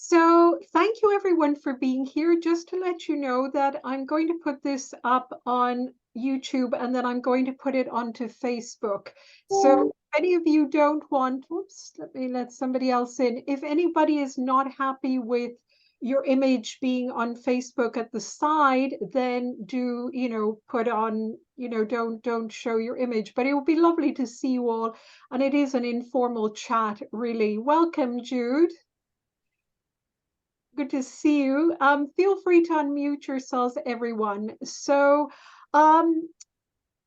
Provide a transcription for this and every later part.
So thank you everyone for being here. Just to let you know that I'm going to put this up on YouTube and then I'm going to put it onto Facebook. So if any of you don't want, whoops, let me let somebody else in. If anybody is not happy with your image being on Facebook at the side, then do, put on, don't show your image. But it would be lovely to see you all. And it is an informal chat, really. Welcome, Jude. Good to see you. Feel free to unmute yourselves, everyone. So, um,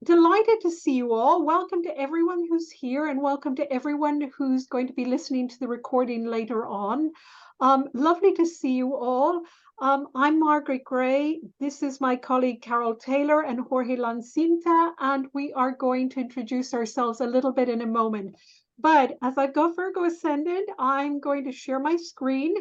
delighted to see you all. Welcome to everyone who's here, and welcome to everyone who's going to be listening to the recording later on. Lovely to see you all. I'm Margaret Gray. This is my colleague Carol Taylor and Jorge Lancinta, and we are going to introduce ourselves a little bit in a moment. But as I go Virgo Ascendant, I'm going to share my screen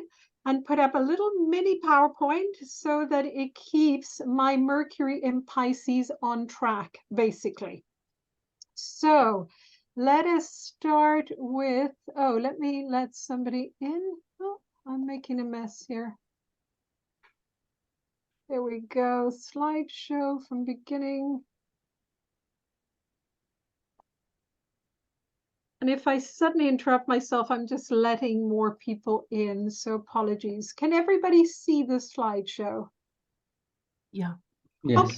and put up a little mini PowerPoint so that it keeps my Mercury in Pisces on track, basically. So let us start with, let me let somebody in. Oh, I'm making a mess here. There we go, slideshow from beginning. And if I suddenly interrupt myself, I'm just letting more people in, so apologies. Can everybody see the slideshow? Yeah. Yes. Okay,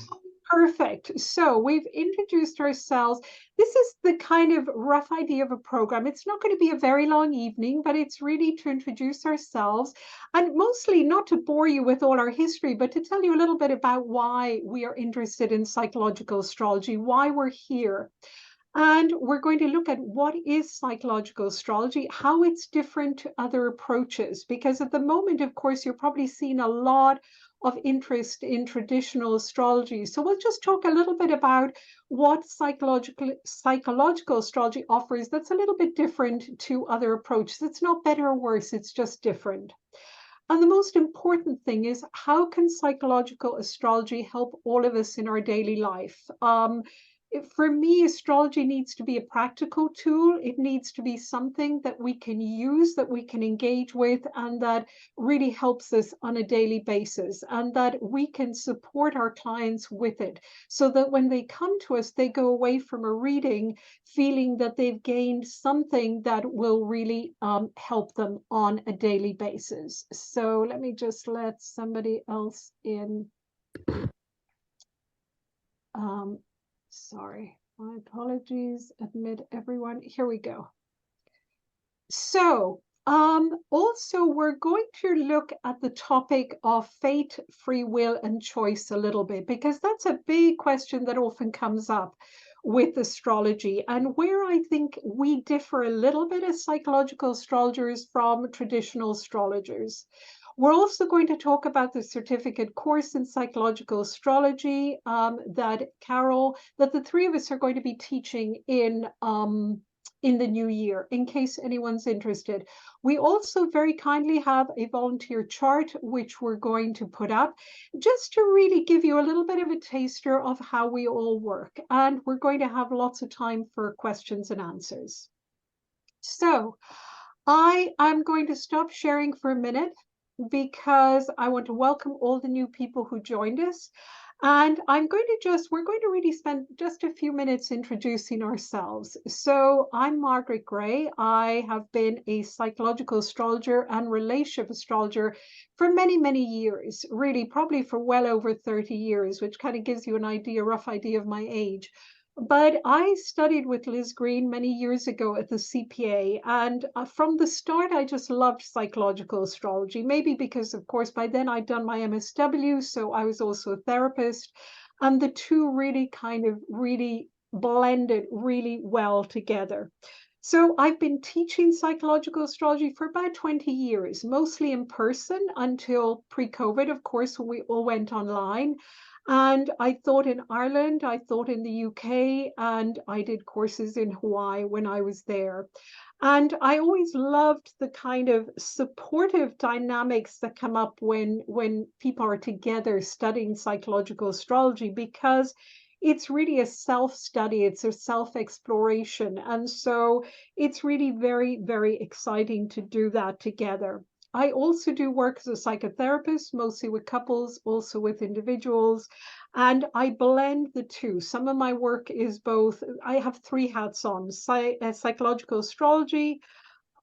perfect. So we've introduced ourselves. This is the kind of rough idea of a program. It's not going to be a very long evening, but it's really to introduce ourselves and mostly not to bore you with all our history, but to tell you a little bit about why we are interested in psychological astrology, why we're here. And we're going to look at what is psychological astrology, how it's different to other approaches, because at the moment, of course, you're probably seeing a lot of interest in traditional astrology. So we'll just talk a little bit about what psychological astrology offers that's a little bit different to other approaches. It's not better or worse, it's just different. And the most important thing is, how can psychological astrology help all of us in our daily life? For me, astrology needs to be a practical tool. It needs to be something that we can use, that we can engage with, and that really helps us on a daily basis, and that we can support our clients with it, so that when they come to us, they go away from a reading feeling that they've gained something that will really help them on a daily basis. So let me just let somebody else in. Sorry, my apologies. Admit everyone. Here we go. So also we're going to look at the topic of fate, free will, and choice a little bit, because that's a big question that often comes up with astrology, and where I think we differ a little bit as psychological astrologers from traditional astrologers. We're also going to talk about the certificate course in psychological astrology that the three of us are going to be teaching in the new year, in case anyone's interested. We also very kindly have a volunteer chart, which we're going to put up just to really give you a little bit of a taster of how we all work. And we're going to have lots of time for questions and answers. So I'm going to stop sharing for a minute because I want to welcome all the new people who joined us. And we're going to really spend just a few minutes introducing ourselves. So I'm Margaret Gray. I have been a psychological astrologer and relationship astrologer for many, many years, really probably for well over 30 years, which kind of gives you a rough idea of my age. But I studied with Liz Green many years ago at the CPA, and from the start, I just loved psychological astrology, maybe because, of course, by then I'd done my MSW, so I was also a therapist, and the two really blended really well together. So I've been teaching psychological astrology for about 20 years, mostly in person until pre-COVID, of course, when we all went online. And I taught in Ireland, I taught in the UK, and I did courses in Hawaii when I was there. And I always loved the kind of supportive dynamics that come up when people are together studying psychological astrology, because it's really a self-study, it's a self-exploration. And so it's really very, very exciting to do that together. I also do work as a psychotherapist, mostly with couples, also with individuals, and I blend the two. Some of my work is both, I have three hats on, psychological astrology,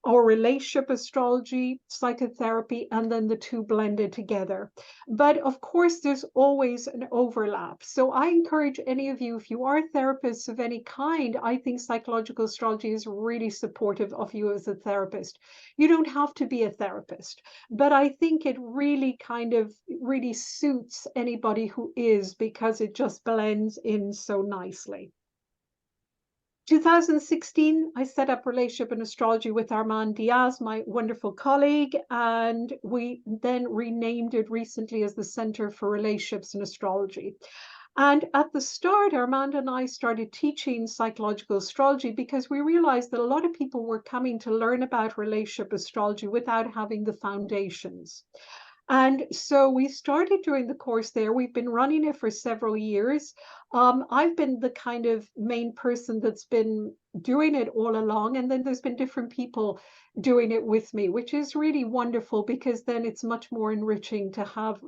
or relationship astrology, psychotherapy, and then the two blended together. But of course, there's always an overlap. So I encourage any of you, if you are therapists of any kind, I think psychological astrology is really supportive of you as a therapist. You don't have to be a therapist, but I think it really kind of really suits anybody who is, because it just blends in so nicely. 2016, I set up Relationship and Astrology with Armand Diaz, my wonderful colleague, and we then renamed it recently as the Center for Relationships and Astrology. And at the start, Armand and I started teaching psychological astrology because we realized that a lot of people were coming to learn about relationship astrology without having the foundations. And so we started doing the course there. We've been running it for several years. I've been the kind of main person that's been doing it all along. And then there's been different people doing it with me, which is really wonderful because then it's much more enriching to have,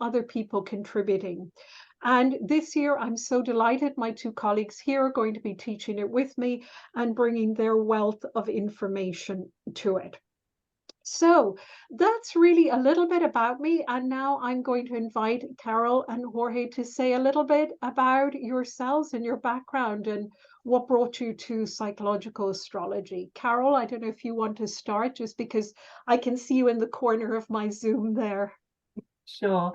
other people contributing. And this year, I'm so delighted my two colleagues here are going to be teaching it with me and bringing their wealth of information to it. So that's really a little bit about me. And now I'm going to invite Carol and Jorge to say a little bit about yourselves and your background and what brought you to psychological astrology. Carol, I don't know if you want to start, just because I can see you in the corner of my Zoom there. Sure.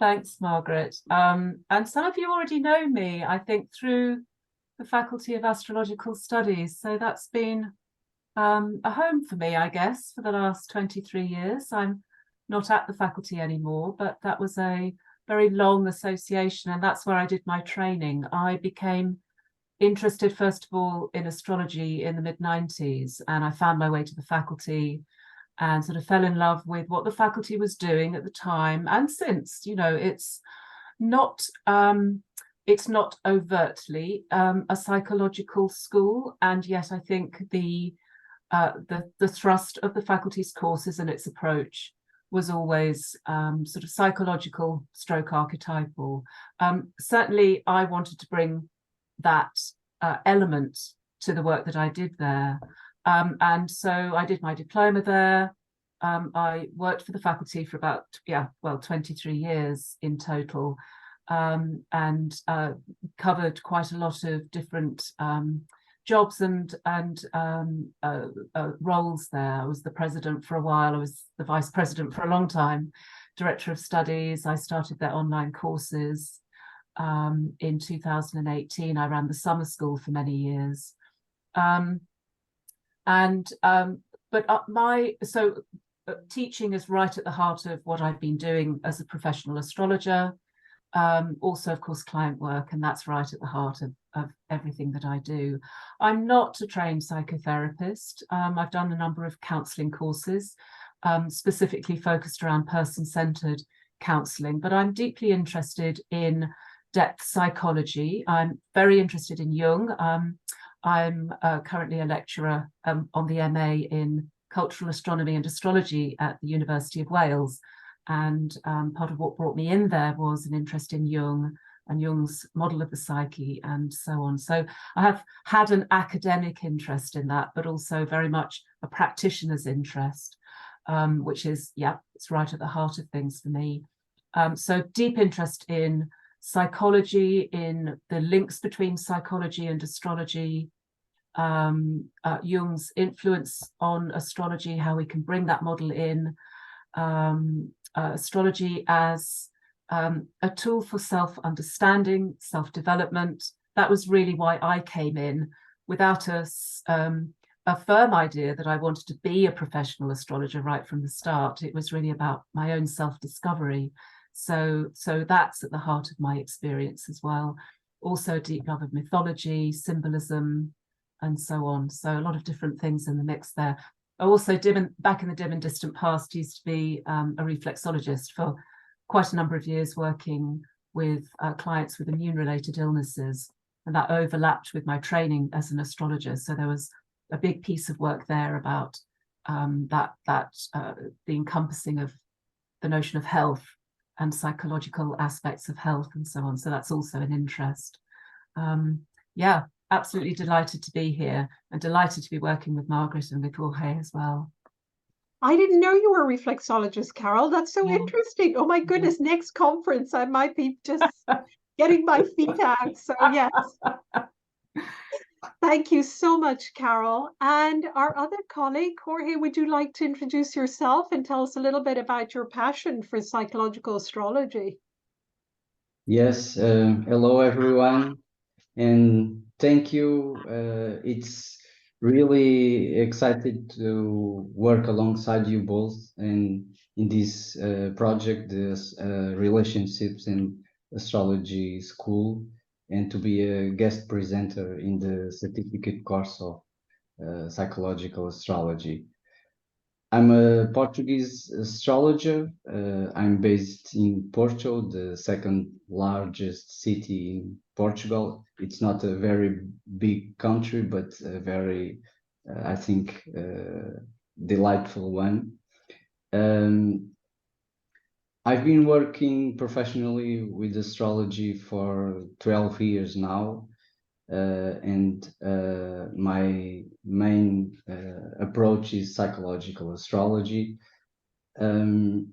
Thanks, Margaret. And some of you already know me, I think, through the Faculty of Astrological Studies. So that's been a home for me, I guess, for the last 23 years. I'm not at the faculty anymore, but that was a very long association, and that's where I did my training. I became interested, first of all, in astrology in the mid-90s, and I found my way to the faculty and sort of fell in love with what the faculty was doing at the time and since. Not it's not overtly a psychological school, and yet I think the thrust of the faculty's courses and its approach was always sort of psychological stroke archetypal. Certainly, I wanted to bring that element to the work that I did there. And so I did my diploma there. I worked for the faculty for about, 23 years in total, and covered quite a lot of different jobs and roles there. I was the president for a while. I was the vice president for a long time, director of studies. I started their online courses in 2018. I ran the summer school for many years. Teaching is right at the heart of what I've been doing as a professional astrologer. Also, of course, client work, and that's right at the heart of everything that I do. I'm not a trained psychotherapist. I've done a number of counselling courses, specifically focused around person-centred counselling, but I'm deeply interested in depth psychology. I'm very interested in Jung. I'm currently a lecturer on the MA in cultural astronomy and astrology at the University of Wales. And part of what brought me in there was an interest in Jung and Jung's model of the psyche and so on. So I have had an academic interest in that, but also very much a practitioner's interest, which is, it's right at the heart of things for me. So deep interest in psychology, in the links between psychology and astrology, Jung's influence on astrology, how we can bring that model in, astrology as a tool for self-understanding, self-development. That was really why I came in, without a firm idea that I wanted to be a professional astrologer right from the start. It was really about my own self-discovery. So that's at the heart of my experience as well. Also a deep love of mythology, symbolism, and so on. So a lot of different things in the mix there. I also, back in the dim and distant past, used to be a reflexologist for quite a number of years, working with clients with immune-related illnesses, and that overlapped with my training as an astrologer. So there was a big piece of work there about the encompassing of the notion of health and psychological aspects of health and so on. So that's also an interest. Yeah, absolutely delighted to be here and delighted to be working with Margaret and with Jorge as well. I didn't know you were a reflexologist, Carol. That's so interesting. Oh my goodness, next conference I might be just getting my feet out. So yes. Thank you so much, Carol. And our other colleague, Jorge, would you like to introduce yourself and tell us a little bit about your passion for psychological astrology? Yes, hello everyone, and thank you. It's really excited to work alongside you both and in this project, this relationships in astrology school, and to be a guest presenter in the certificate course of psychological astrology. I'm a Portuguese astrologer. I'm based in Porto, the second largest city in Portugal. It's not a very big country, but a very, I think, delightful one. I've been working professionally with astrology for 12 years now. And my main approach is psychological astrology. And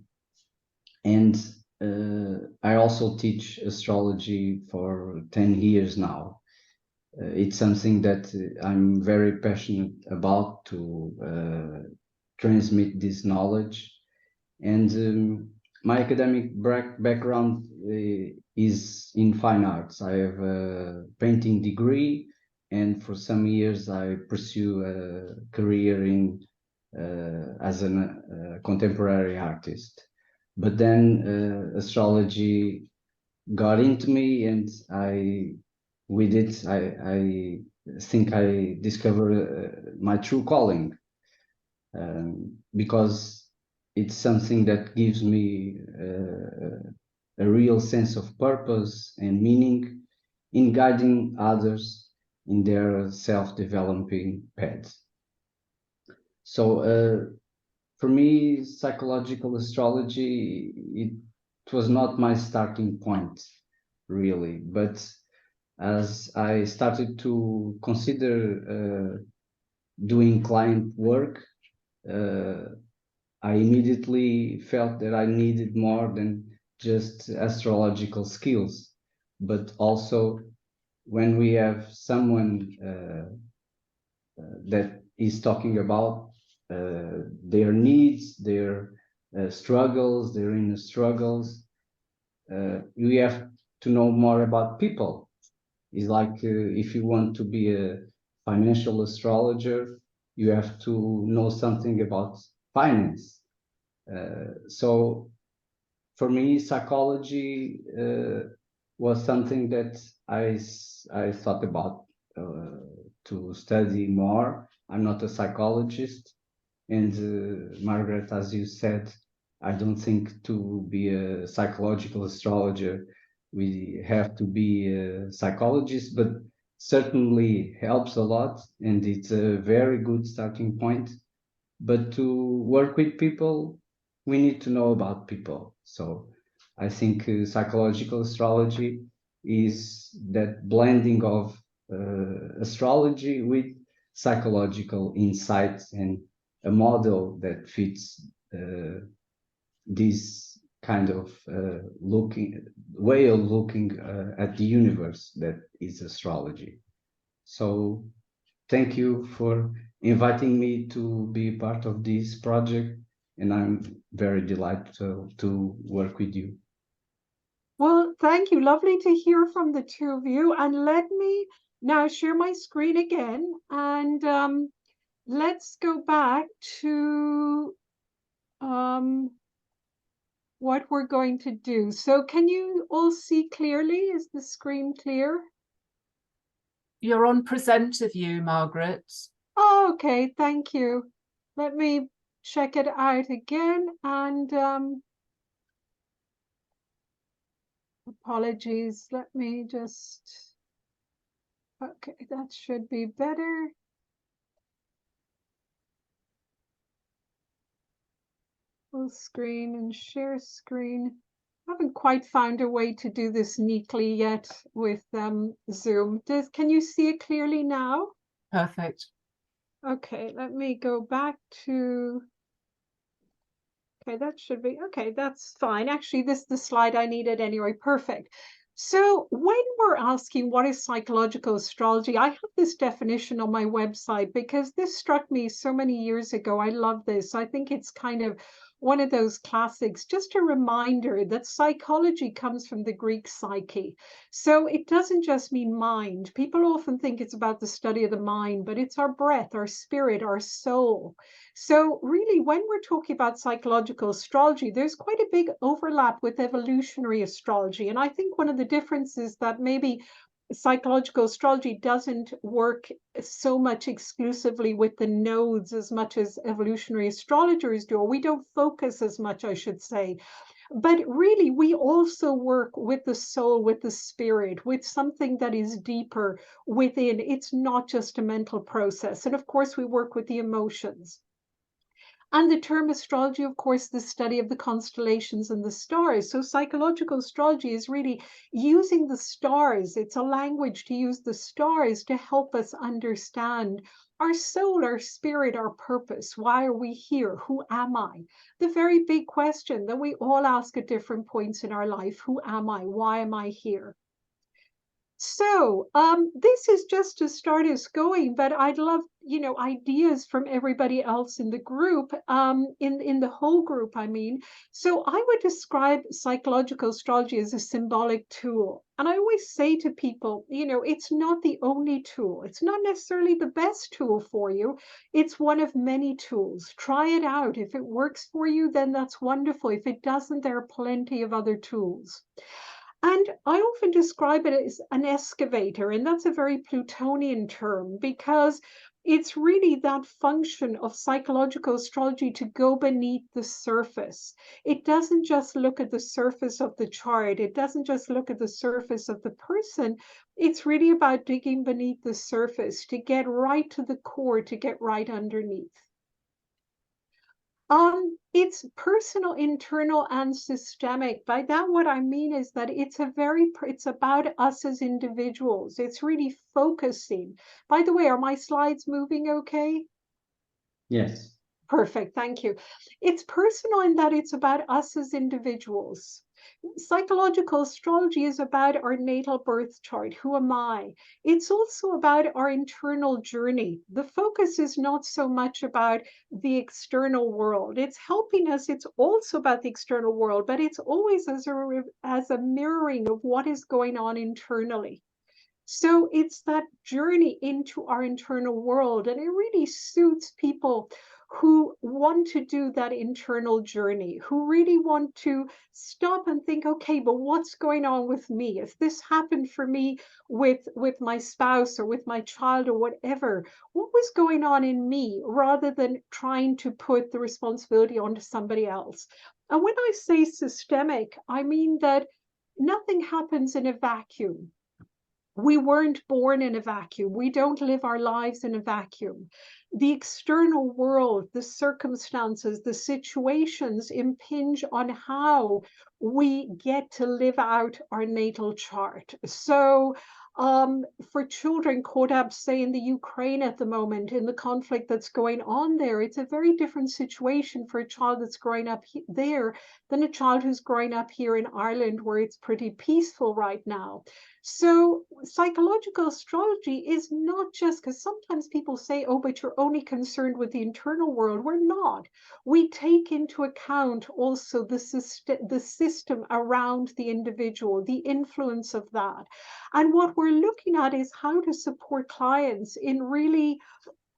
I also teach astrology for 10 years now. It's something that I'm very passionate about, to transmit this knowledge. And my academic background is in fine arts. I have a painting degree, and for some years I pursue a career in as a contemporary artist. But then astrology got into me, and with it, I think I discovered my true calling, because it's something that gives me a real sense of purpose and meaning in guiding others in their self-developing paths. So for me, psychological astrology, it was not my starting point, really. But as I started to consider doing client work, I immediately felt that I needed more than just astrological skills, but also when we have someone that is talking about their needs, their struggles, their inner struggles, we have to know more about people. It's like if you want to be a financial astrologer, you have to know something about finance. So for me, psychology was something that I thought about to study more. I'm not a psychologist, and Margaret, as you said, I don't think to be a psychological astrologer we have to be a psychologist, but certainly helps a lot, and it's a very good starting point. But to work with people, we need to know about people. So I think psychological astrology is that blending of astrology with psychological insights and a model that fits this kind of way of looking at the universe that is astrology. So thank you for inviting me to be part of this project, and I'm very delighted to work with you. Well, thank you. Lovely to hear from the two of you. And let me now share my screen again, and let's go back to what we're going to do. So can you all see clearly? Is the screen clear? You're on presenter view, Margaret. Oh, okay, thank you. Let me check it out again, and apologies. Let me just, okay, that should be better. full screen and share screen. I haven't quite found a way to do this neatly yet with Zoom. Can you see it clearly now? Perfect. Okay, let me go back to, okay, that should be, okay, that's fine. Actually, this is the slide I needed anyway. Perfect. So when we're asking what is psychological astrology, I have this definition on my website because this struck me so many years ago. I love this. I think it's kind of one of those classics, just a reminder that psychology comes from the Greek psyche. So it doesn't just mean mind. People often think it's about the study of the mind, but it's our breath, our spirit, our soul. So really, when we're talking about psychological astrology, there's quite a big overlap with evolutionary astrology. And I think one of the differences that maybe psychological astrology doesn't work so much exclusively with the nodes as much as evolutionary astrologers do, or we don't focus as much, I should say. But really, we also work with the soul, with the spirit, with something that is deeper within. It's not just a mental process. And of course, we work with the emotions. And the term astrology, of course, the study of the constellations and the stars. So psychological astrology is really using the stars. It's a language to use the stars to help us understand our soul, our spirit, our purpose. Why are we here? Who am I? The very big question that we all ask at different points in our life. Who am I? Why am I here? So this is just to start us going, but I'd love, ideas from everybody else in the group, in the whole group, I mean. So I would describe psychological astrology as a symbolic tool. And I always say to people, it's not the only tool. It's not necessarily the best tool for you. It's one of many tools. Try it out. If it works for you, then that's wonderful. If it doesn't, there are plenty of other tools. And I often describe it as an excavator, and that's a very Plutonian term because it's really that function of psychological astrology to go beneath the surface. It doesn't just look at the surface of the chart, it doesn't just look at the surface of the person. It's really about digging beneath the surface to get right to the core, to get right underneath. It's personal, internal, and systemic. By that, what I mean is that it's about us as individuals. It's really focusing. By the way, are my slides moving okay? Yes. Perfect, thank you. It's personal in that it's about us as individuals. Psychological astrology is about our natal birth chart. Who am I? It's also about our internal journey. The focus is not so much about the external world. It's helping us. It's also about the external world, but it's always as a mirroring of what is going on internally. So it's that journey into our internal world, and it really suits people who want to do that internal journey, who really want to stop and think, okay, but what's going on with me? If this happened for me with my spouse or with my child or whatever, what was going on in me, rather than trying to put the responsibility onto somebody else? And when I say systemic, I mean that nothing happens in a vacuum. We weren't born in a vacuum. We don't live our lives in a vacuum. The external world, the circumstances, the situations impinge on how we get to live out our natal chart. So for children caught up, say, in the Ukraine at the moment, in the conflict that's going on there, it's a very different situation for a child that's growing up there than a child who's growing up here in Ireland, where it's pretty peaceful right now. So psychological astrology is not just, because sometimes people say, oh, but you're only concerned with the internal world. We're not. We take into account also the system around the individual, the influence of that. And what we're looking at is how to support clients in really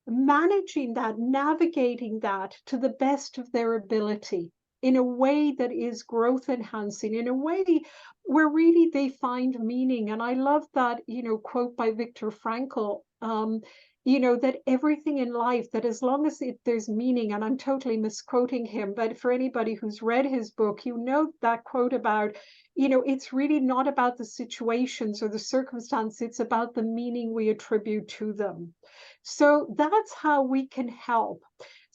managing that, navigating that to the best of their ability, in a way that is growth enhancing, in a way where really they find meaning. And I love that, quote by Viktor Frankl, that everything in life, that as long as there's meaning, and I'm totally misquoting him, but for anybody who's read his book, that quote about, it's really not about the situations or the circumstance, it's about the meaning we attribute to them. So that's how we can help.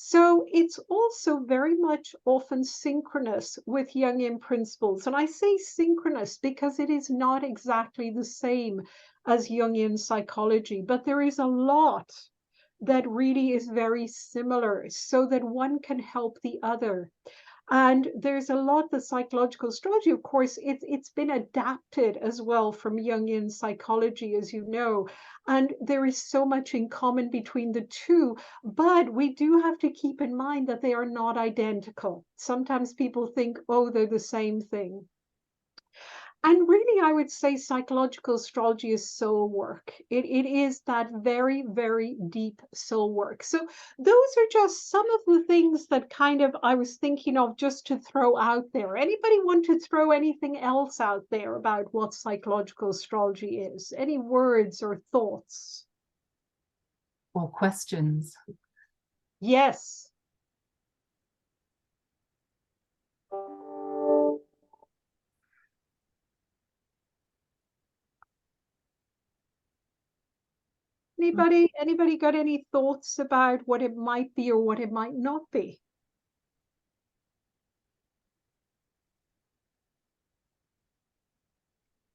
So it's also very much often synchronous with Jungian principles. And I say synchronous because it is not exactly the same as Jungian psychology, but there is a lot that really is very similar so that one can help the other. And there's a lot that psychological astrology, of course, it's been adapted as well from Jungian psychology, as you know. And there is so much in common between the two, but we do have to keep in mind that they are not identical. Sometimes people think, oh, they're the same thing. And really, I would say psychological astrology is soul work. It is that very, very deep soul work. So those are just some of the things that kind of I was thinking of just to throw out there. Anybody want to throw anything else out there about what psychological astrology is? Any words or thoughts? Or questions? Yes. Anybody got any thoughts about what it might be or what it might not be?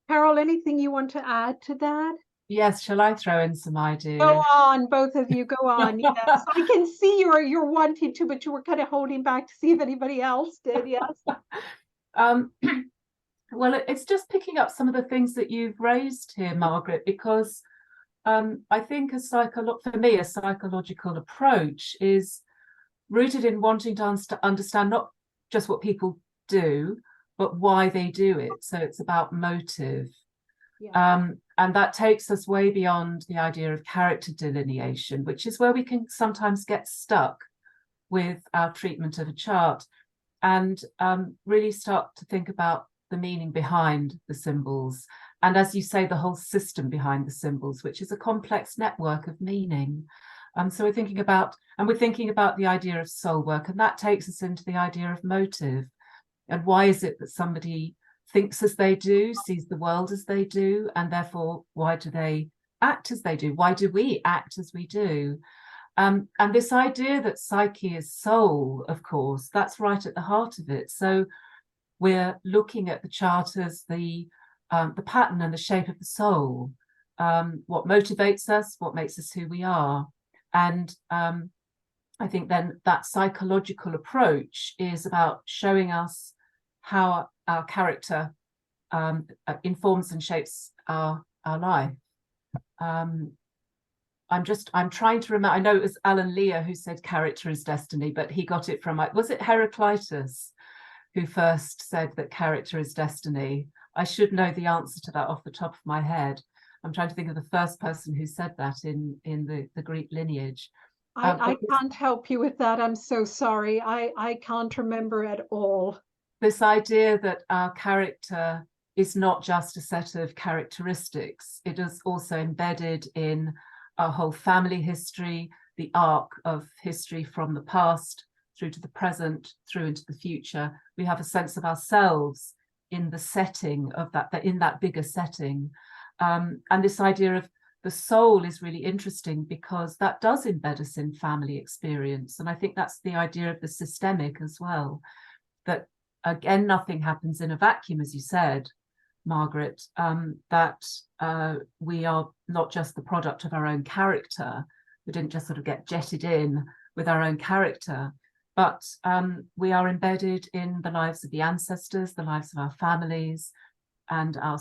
Carol, anything you want to add to that? Yes, shall I throw in some Go ideas? on, both of you, go on. Yes, I can see you're wanting to, but you were kind of holding back to see if anybody else did. Yes. Well, it's just picking up some of the things that you've raised here, Margaret, because I think for me, a psychological approach is rooted in wanting to understand not just what people do, but why they do it. So it's about motive. Yeah. And that takes us way beyond the idea of character delineation, which is where we can sometimes get stuck with our treatment of a chart, and really start to think about the meaning behind the symbols. And as you say, the whole system behind the symbols, which is a complex network of meaning. So we're thinking about the idea of soul work, and that takes us into the idea of motive. And why is it that somebody thinks as they do, sees the world as they do, and therefore why do they act as they do? Why do we act as we do? And this idea that psyche is soul, of course, that's right at the heart of it. So we're looking at the chart as the pattern and the shape of the soul, what motivates us, what makes us who we are. And I think then that psychological approach is about showing us how our character informs and shapes our life. I'm trying to remember, I know it was Alan Lear who said character is destiny, but he got it from, was it Heraclitus who first said that character is destiny? I should know the answer to that off the top of my head. I'm trying to think of the first person who said that in the Greek lineage. I can't help you with that. I'm so sorry. I can't remember at all. This idea that our character is not just a set of characteristics, it is also embedded in our whole family history, the arc of history from the past through to the present, through into the future. We have a sense of ourselves in the setting of that, in that bigger setting. And this idea of the soul is really interesting because that does embed us in family experience. And I think that's the idea of the systemic as well, that again, nothing happens in a vacuum, as you said, Margaret, that we are not just the product of our own character. We didn't just sort of get jetted in with our own character, but we are embedded in the lives of the ancestors, the lives of our families, and our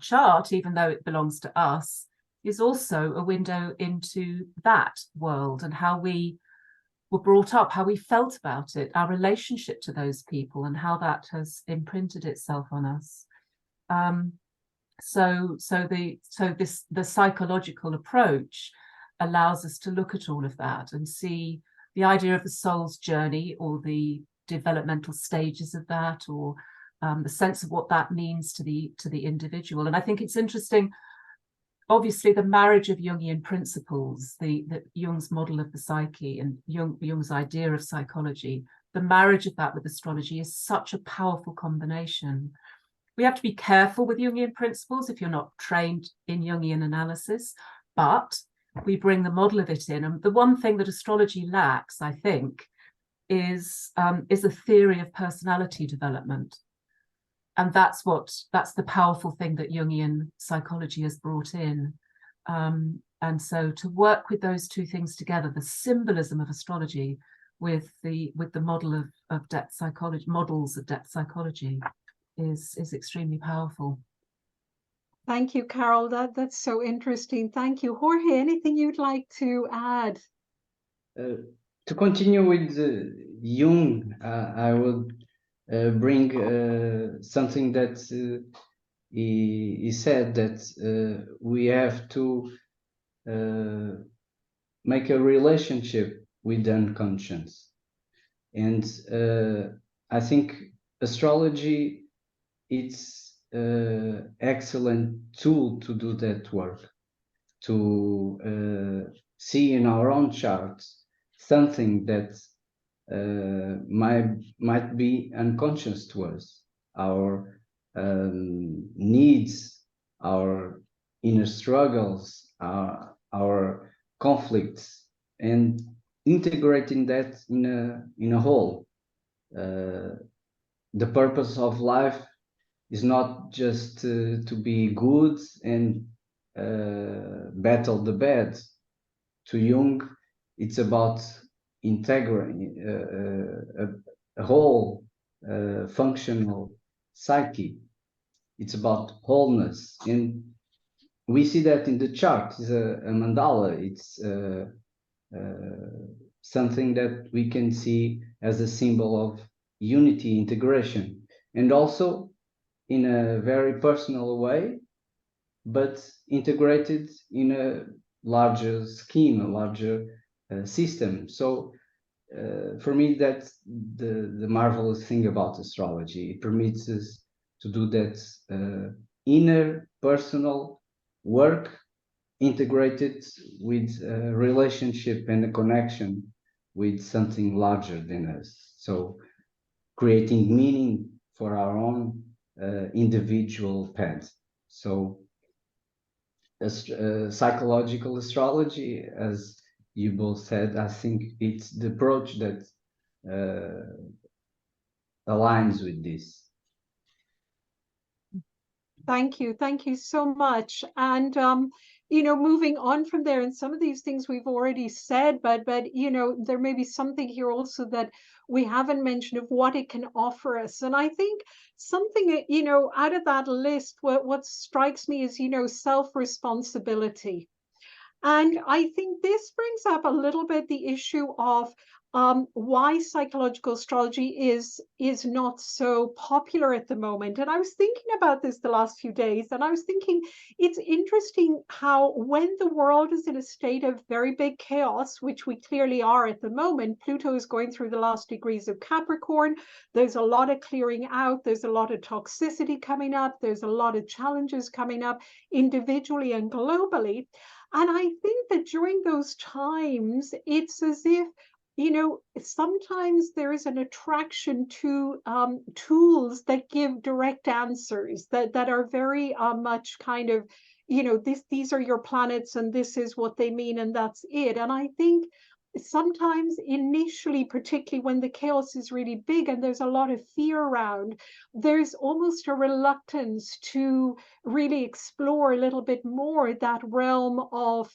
chart, even though it belongs to us, is also a window into that world and how we were brought up, how we felt about it, our relationship to those people, and how that has imprinted itself on us. So the psychological approach allows us to look at all of that and see the idea of the soul's journey, or the developmental stages of that, or the sense of what that means to the individual. And I think it's interesting, obviously, the marriage of Jungian principles, the Jung's model of the psyche and Jung's idea of psychology, the marriage of that with astrology is such a powerful combination. We have to be careful with Jungian principles if you're not trained in Jungian analysis, but we bring the model of it in. And the one thing that astrology lacks, I think, is a theory of personality development. And that's the powerful thing that Jungian psychology has brought in. And so to work with those two things together, the symbolism of astrology with the model of depth psychology, models of depth psychology, is extremely powerful. Thank you, Carol. That's so interesting. Thank you. Jorge, anything you'd like to add? To continue with Jung, I would bring something that he said, that we have to make a relationship with the unconscious. And I think astrology, it's excellent tool to do that work, to see in our own charts something that might be unconscious to us, our needs, our inner struggles, our conflicts, and integrating that in a whole. The purpose of life is not just to be good and battle the bad. To Jung, it's about integrating a whole functional psyche. It's about wholeness, and we see that in the chart. It's a mandala. It's something that we can see as a symbol of unity, integration, and also in a very personal way, but integrated in a larger scheme, a larger system. So for me, that's the marvelous thing about astrology. It permits us to do that inner personal work, integrated with a relationship and a connection with something larger than us. So creating meaning for our own individual path. So psychological astrology, as you both said, I think it's the approach that aligns with this. Thank you so much. And you know, moving on from there, and some of these things we've already said, but you know, there may be something here also that we haven't mentioned of what it can offer us. And I think something, you know, out of that list, what strikes me is, you know, self-responsibility. And I think this brings up a little bit the issue of why psychological astrology is not so popular at the moment. And I was thinking about this the last few days, and I was thinking it's interesting how when the world is in a state of very big chaos, which we clearly are at the moment, Pluto is going through the last degrees of Capricorn. There's a lot of clearing out. There's a lot of toxicity coming up. There's a lot of challenges coming up individually and globally. And I think that during those times, it's as if, you know, sometimes there is an attraction to tools that give direct answers that are very much kind of, you know, these are your planets and this is what they mean and that's it. And I think sometimes initially, particularly when the chaos is really big and there's a lot of fear around, there's almost a reluctance to really explore a little bit more that realm of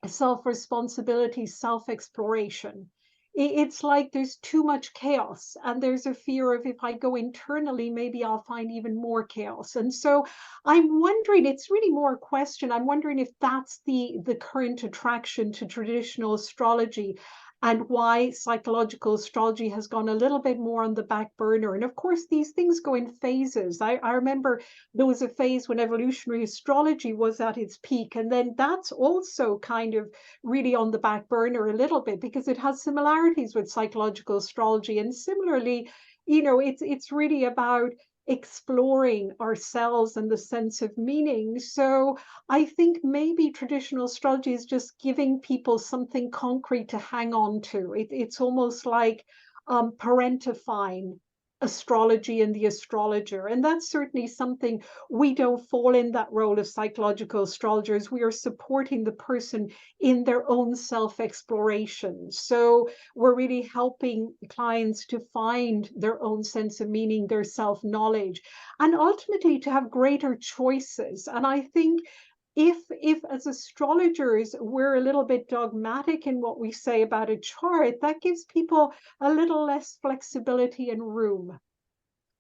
self-responsibility, self-exploration. It's like there's too much chaos, and there's a fear of if I go internally, maybe I'll find even more chaos. And so I'm wondering, it's really more a question. I'm wondering if that's the current attraction to traditional astrology, and why psychological astrology has gone a little bit more on the back burner. And of course, these things go in phases. I remember there was a phase when evolutionary astrology was at its peak, and then that's also kind of really on the back burner a little bit because it has similarities with psychological astrology. And similarly, you know, it's really about exploring ourselves and the sense of meaning. So I think maybe traditional astrology is just giving people something concrete to hang on to. It's almost like parentifying astrology and the astrologer. And that's certainly something. We don't fall in that role of psychological astrologers. We are supporting the person in their own self-exploration. So we're really helping clients to find their own sense of meaning, their self-knowledge, and ultimately to have greater choices. And I think if as astrologers we're a little bit dogmatic in what we say about a chart, that gives people a little less flexibility and room,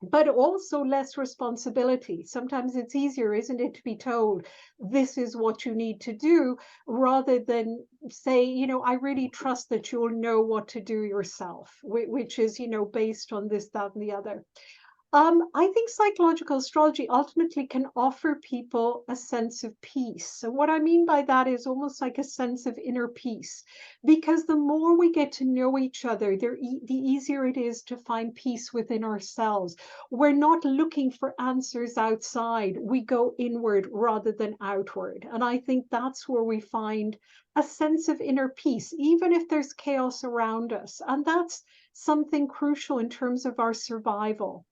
but also less responsibility. Sometimes it's easier, isn't it, to be told this is what you need to do, rather than say, I really trust that you'll know what to do yourself, which is, based on this, that, and the other. I think psychological astrology ultimately can offer people a sense of peace. So what I mean by that is almost like a sense of inner peace, because the more we get to know each other, the easier it is to find peace within ourselves. We're not looking for answers outside. We go inward rather than outward. And I think that's where we find a sense of inner peace, even if there's chaos around us. And that's something crucial in terms of our survival.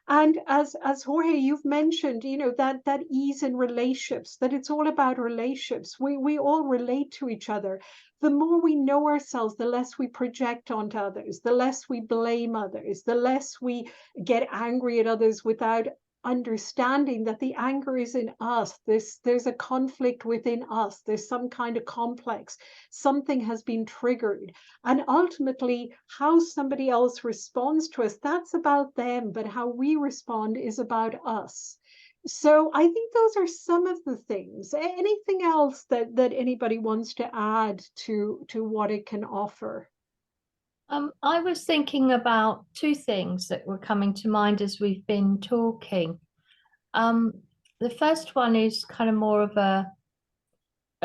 And as Jorge, you've mentioned, that ease in relationships, that it's all about relationships. We all relate to each other. The more we know ourselves, the less we project onto others, the less we blame others, the less we get angry at others without understanding that the anger is in us. There's a conflict within us. There's some kind of complex. Something has been triggered. And ultimately, how somebody else responds to us, that's about them, but how we respond is about us. So I think those are some of the things. Anything else that anybody wants to add to what it can offer? I was thinking about two things that were coming to mind as we've been talking. The first one is kind of more of a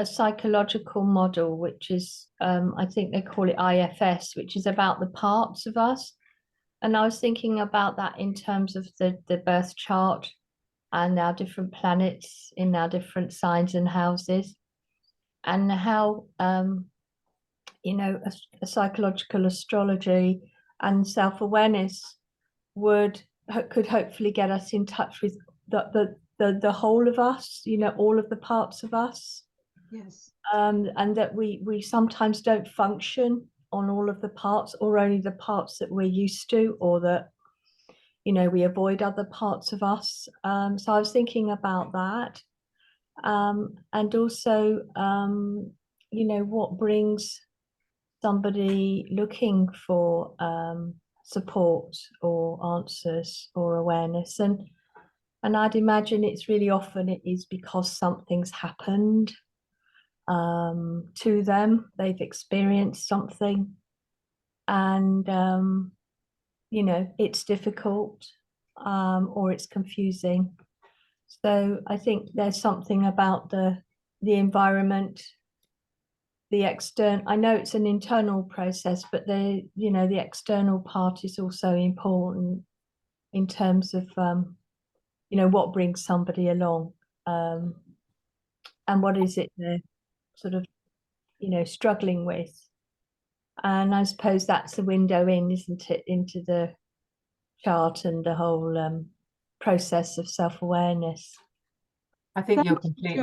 psychological model, which is, I think they call it IFS, which is about the parts of us. And I was thinking about that in terms of the birth chart and our different planets in our different signs and houses, and how a psychological astrology and self-awareness could hopefully get us in touch with the whole of us, all of the parts of us. Yes. And that we sometimes don't function on all of the parts, or only the parts that we're used to, or that we avoid other parts of us. So I was thinking about that, and also what brings somebody looking for support or answers or awareness, and I'd imagine it's really often it is because something's happened to them. They've experienced something, and it's difficult, or it's confusing. So I think there's something about the environment, the external. I know it's an internal process, but the external part is also important in terms of what brings somebody along, and what is it they're sort of struggling with. And I suppose that's the window in, isn't it, into the chart and the whole process of self-awareness. I think you're completely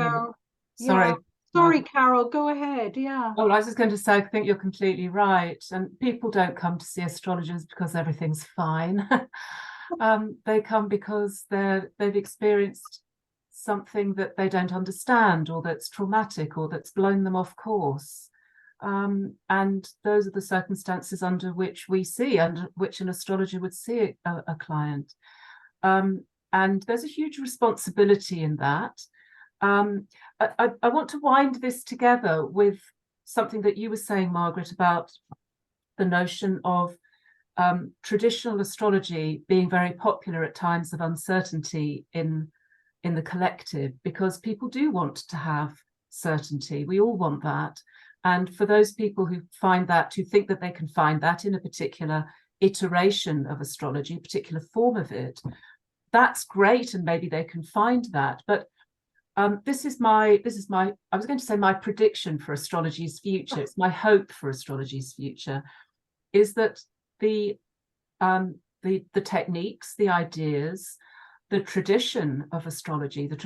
sorry. Yeah. Sorry, Carol, go ahead. Yeah. Oh, I was just going to say, I think you're completely right. And people don't come to see astrologers because everything's fine. They come because they've experienced something that they don't understand, or that's traumatic, or that's blown them off course. And those are the circumstances under which an astrologer would see a client. And there's a huge responsibility in that. I want to wind this together with something that you were saying, Margaret, about the notion of traditional astrology being very popular at times of uncertainty in the collective, because people do want to have certainty. We all want that. And for those people who think that they can find that in a particular iteration of astrology, a particular form of it, that's great, and maybe they can find that. But this is my I was going to say my prediction for astrology's future. It's my hope for astrology's future, is that the the techniques, the ideas, the tradition of astrology, the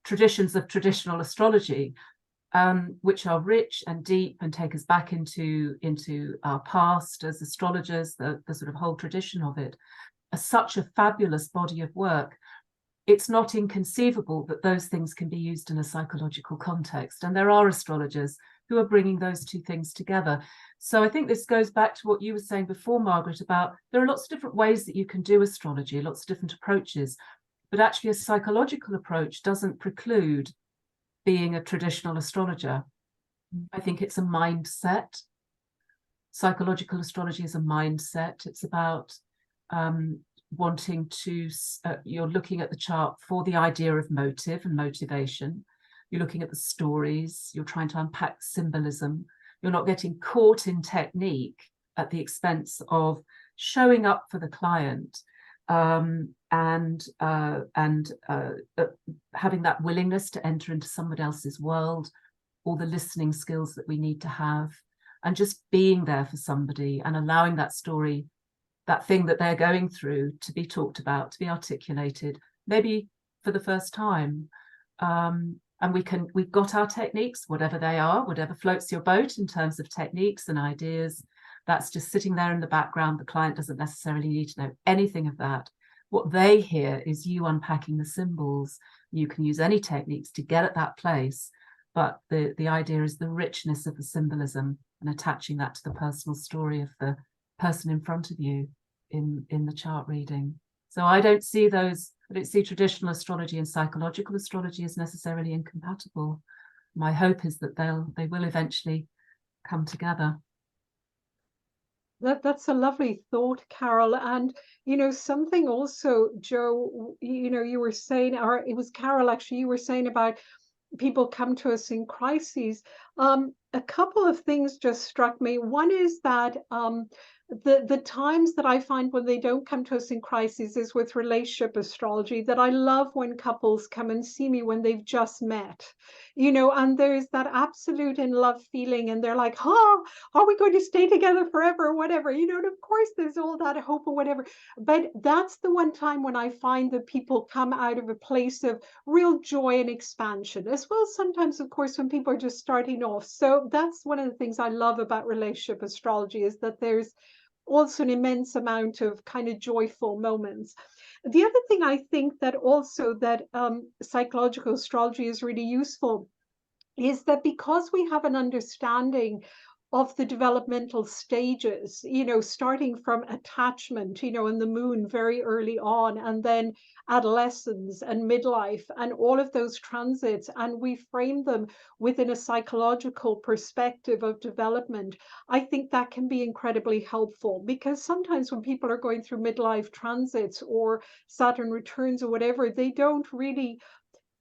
traditions of traditional astrology, which are rich and deep and take us back into our past as astrologers, the sort of whole tradition of it, are such a fabulous body of work. It's not inconceivable that those things can be used in a psychological context. And there are astrologers who are bringing those two things together. So I think this goes back to what you were saying before, Margaret, about there are lots of different ways that you can do astrology, lots of different approaches, but actually a psychological approach doesn't preclude being a traditional astrologer. I think it's a mindset. Psychological astrology is a mindset. It's about wanting to, you're looking at the chart for the idea of motive and motivation. You're looking at the stories. You're trying to unpack symbolism. You're not getting caught in technique at the expense of showing up for the client and having that willingness to enter into somebody else's world, all the listening skills that we need to have, and just being there for somebody and allowing that story, that thing that they're going through, to be talked about, to be articulated, maybe for the first time. And we've got our techniques, whatever they are, whatever floats your boat in terms of techniques and ideas. That's just sitting there in the background. The client doesn't necessarily need to know anything of that. What they hear is you unpacking the symbols. You can use any techniques to get at that place, but the idea is the richness of the symbolism and attaching that to the personal story of the person in front of you in the chart reading. So I don't see traditional astrology and psychological astrology as necessarily incompatible. My hope is that they will eventually come together. That's a lovely thought, Carol. And, something also, Jo, you were saying, or it was Carol, actually, you were saying about people come to us in crises. A couple of things just struck me. One is that the times that I find when they don't come to us in crises is with relationship astrology, that I love when couples come and see me when they've just met, and there's that absolute in love feeling, and they're like, oh, are we going to stay together forever or whatever, and of course there's all that hope or whatever. But that's the one time when I find that people come out of a place of real joy and expansion, as well as sometimes, of course, when people are just starting off. So that's one of the things I love about relationship astrology, is that there's also an immense amount of kind of joyful moments. The other thing I think that also that psychological astrology is really useful is that because we have an understanding of the developmental stages, starting from attachment, and the moon very early on, and then adolescence and midlife and all of those transits, and we frame them within a psychological perspective of development, I think that can be incredibly helpful, because sometimes when people are going through midlife transits or Saturn returns or whatever, they don't really,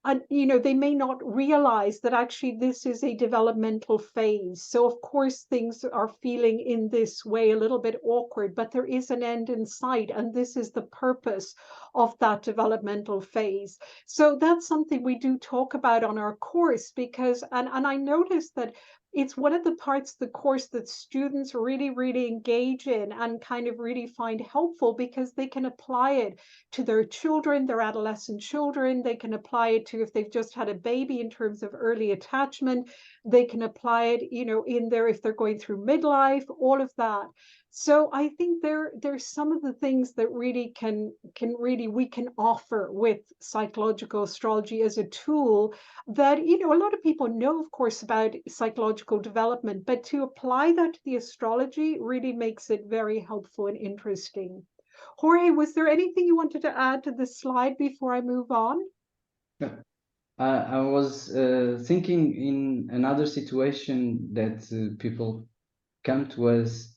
and they may not realize that actually this is a developmental phase. So of course things are feeling in this way a little bit awkward, but there is an end in sight, and this is the purpose of that developmental phase. So that's something we do talk about on our course, because and I noticed that it's one of the parts of the course that students really, really engage in and kind of really find helpful, because they can apply it to their children, their adolescent children. They can apply it to if they've just had a baby in terms of early attachment. They can apply it, in there if they're going through midlife, all of that. So I think there's some of the things that really we can offer with psychological astrology as a tool that, a lot of people know, of course, about psychological development, but to apply that to the astrology really makes it very helpful and interesting. Jorge, was there anything you wanted to add to this slide before I move on? Yeah. I was thinking in another situation that people come to us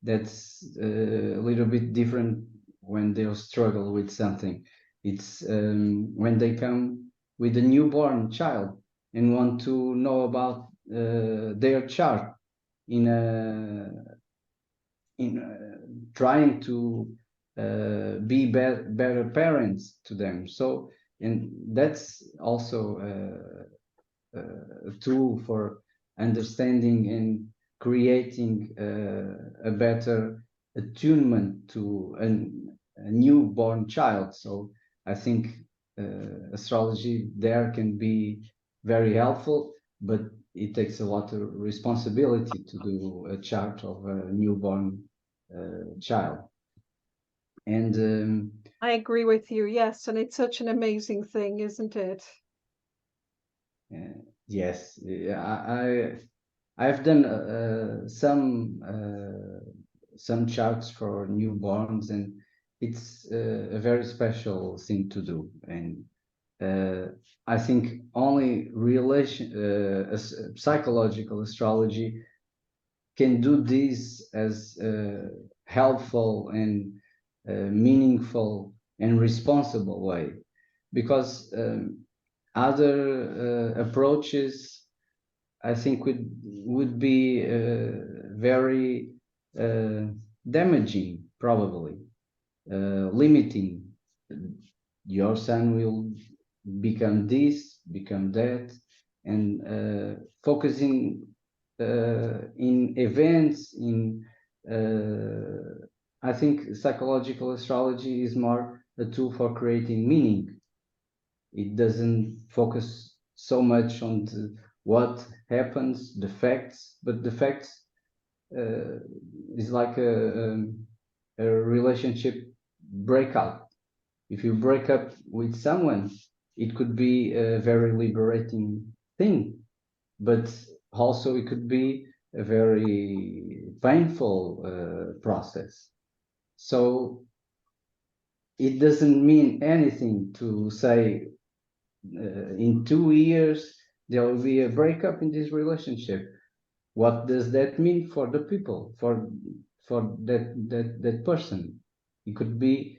that's a little bit different when they struggle with something. It's when they come with a newborn child and want to know about their chart in trying to be better parents to them. So, and that's also a tool for understanding and creating a better attunement to a newborn child. So I think astrology there can be very helpful, but it takes a lot of responsibility to do a chart of a newborn child. And I agree with you. Yes, and it's such an amazing thing, isn't it? yes, I've done some charts for newborns, and it's a very special thing to do. And I think only psychological astrology can do this as helpful and meaningful and responsible way, because other approaches, I think, would be very damaging, probably limiting. Your son will become this, become that, and focusing in events. I think psychological astrology is more a tool for creating meaning. It doesn't focus so much on what happens, the facts, but the facts is like a relationship breakout. If you break up with someone, it could be a very liberating thing, but also it could be a very painful process. So it doesn't mean anything to say in 2 years there will be a breakup in this relationship. What does that mean for the people, for that person? It could be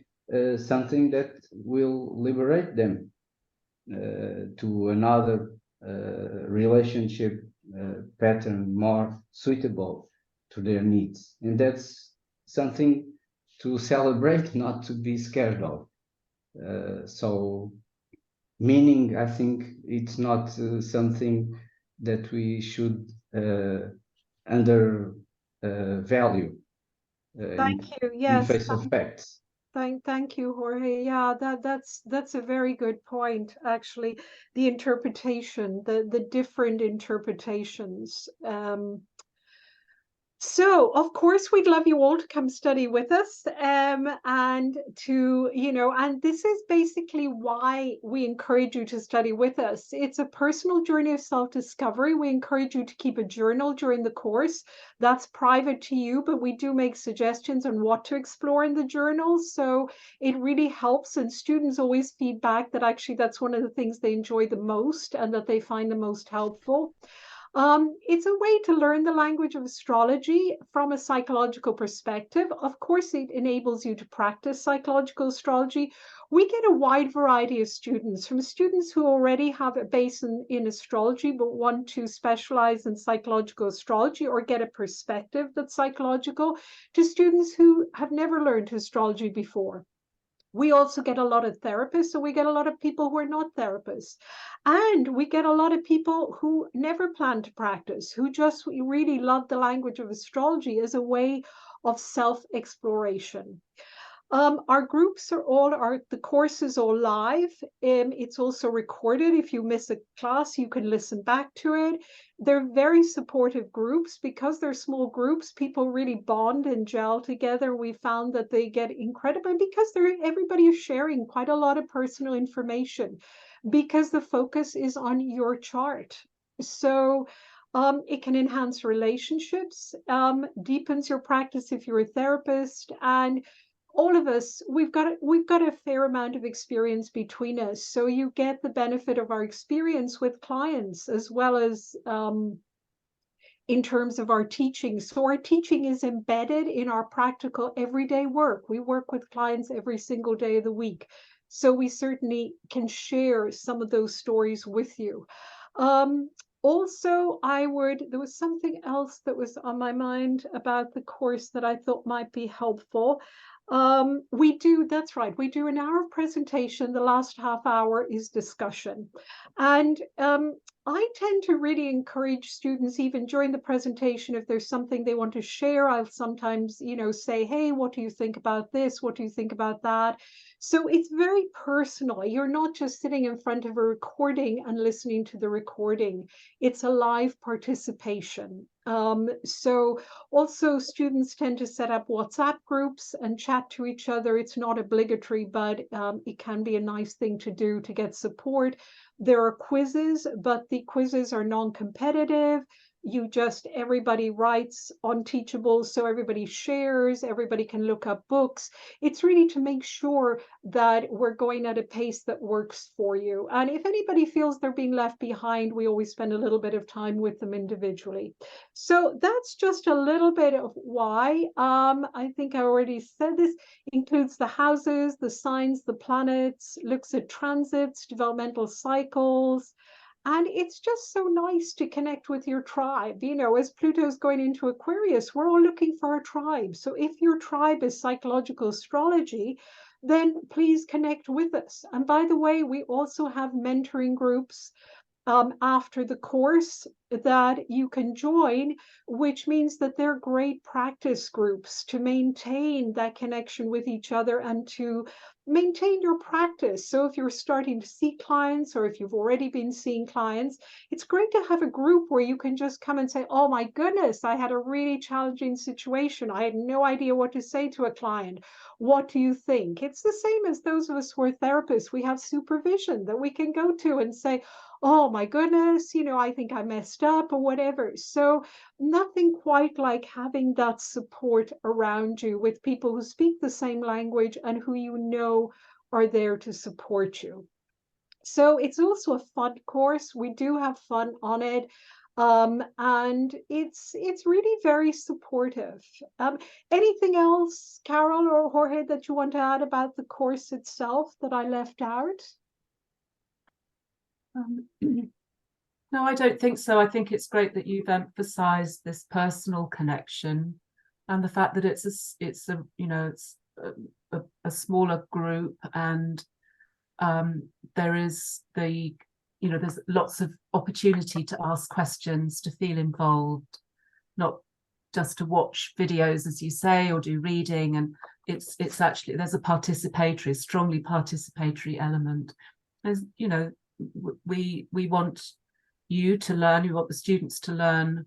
something that will liberate them to another relationship pattern more suitable to their needs, and that's something to celebrate, not to be scared of. So meaning, I think it's not something that we should undervalue Thank you. in Yes, face of facts. thank you, Jorge. Yeah, that's a very good point, actually. The interpretation, the different interpretations. So, of course, we'd love you all to come study with us, and to, and this is basically why we encourage you to study with us. It's a personal journey of self-discovery. We encourage you to keep a journal during the course. That's private to you, but we do make suggestions on what to explore in the journal. So it really helps, and students always feedback that actually that's one of the things they enjoy the most and that they find the most helpful. It's a way to learn the language of astrology from a psychological perspective. Of course, it enables you to practice psychological astrology. We get a wide variety of students, from students who already have a base in astrology but want to specialize in psychological astrology or get a perspective that's psychological, to students who have never learned astrology before. We also get a lot of therapists, so we get a lot of people who are not therapists. And we get a lot of people who never plan to practice, who just really love the language of astrology as a way of self-exploration. Our groups the course is all live. It's also recorded. If you miss a class, you can listen back to it. They're very supportive groups. Because they're small groups, people really bond and gel together. We found that they get incredible, because everybody is sharing quite a lot of personal information, because the focus is on your chart. So it can enhance relationships, deepens your practice if you're a therapist, and all of us, we've got a fair amount of experience between us, so you get the benefit of our experience with clients as well as in terms of our teaching. So our teaching is embedded in our practical everyday work. We work with clients every single day of the week, so we certainly can share some of those stories with you. Also, there was something else that was on my mind about the course that I thought might be helpful. That's right, we do an hour of presentation. The last half hour is discussion. And I tend to really encourage students, even during the presentation, if there's something they want to share, I'll sometimes, say, hey, what do you think about this? What do you think about that? So it's very personal. You're not just sitting in front of a recording and listening to the recording. It's a live participation. So also students tend to set up WhatsApp groups and chat to each other. It's not obligatory, but it can be a nice thing to do to get support. There are quizzes, but the quizzes are non-competitive. Everybody writes on Teachable, so everybody shares, everybody can look up books. It's really to make sure that we're going at a pace that works for you. And if anybody feels they're being left behind, we always spend a little bit of time with them individually. So that's just a little bit of why. I think I already said this. Includes the houses, the signs, the planets, looks at transits, developmental cycles. And it's just so nice to connect with your tribe. As Pluto's going into Aquarius, we're all looking for a tribe. So if your tribe is psychological astrology, then please connect with us. And by the way, we also have mentoring groups after the course that you can join, which means that they're great practice groups to maintain that connection with each other and to maintain your practice. So if you're starting to see clients, or if you've already been seeing clients, it's great to have a group where you can just come and say, oh my goodness, I had a really challenging situation. I had no idea what to say to a client. What do you think? It's the same as those of us who are therapists. We have supervision that we can go to and say, oh my goodness, I think I messed up or whatever. So nothing quite like having that support around you with people who speak the same language and who are there to support you. So it's also a fun course. We do have fun on it. And it's really very supportive. Anything else, Carol or Jorge, that you want to add about the course itself that I left out? No, I don't think so. I think it's great that you've emphasized this personal connection and the fact that it's a smaller group, and there is there's lots of opportunity to ask questions, to feel involved, not just to watch videos, as you say, or do reading. And it's actually, there's a strongly participatory element. As we want you to learn, we want the students to learn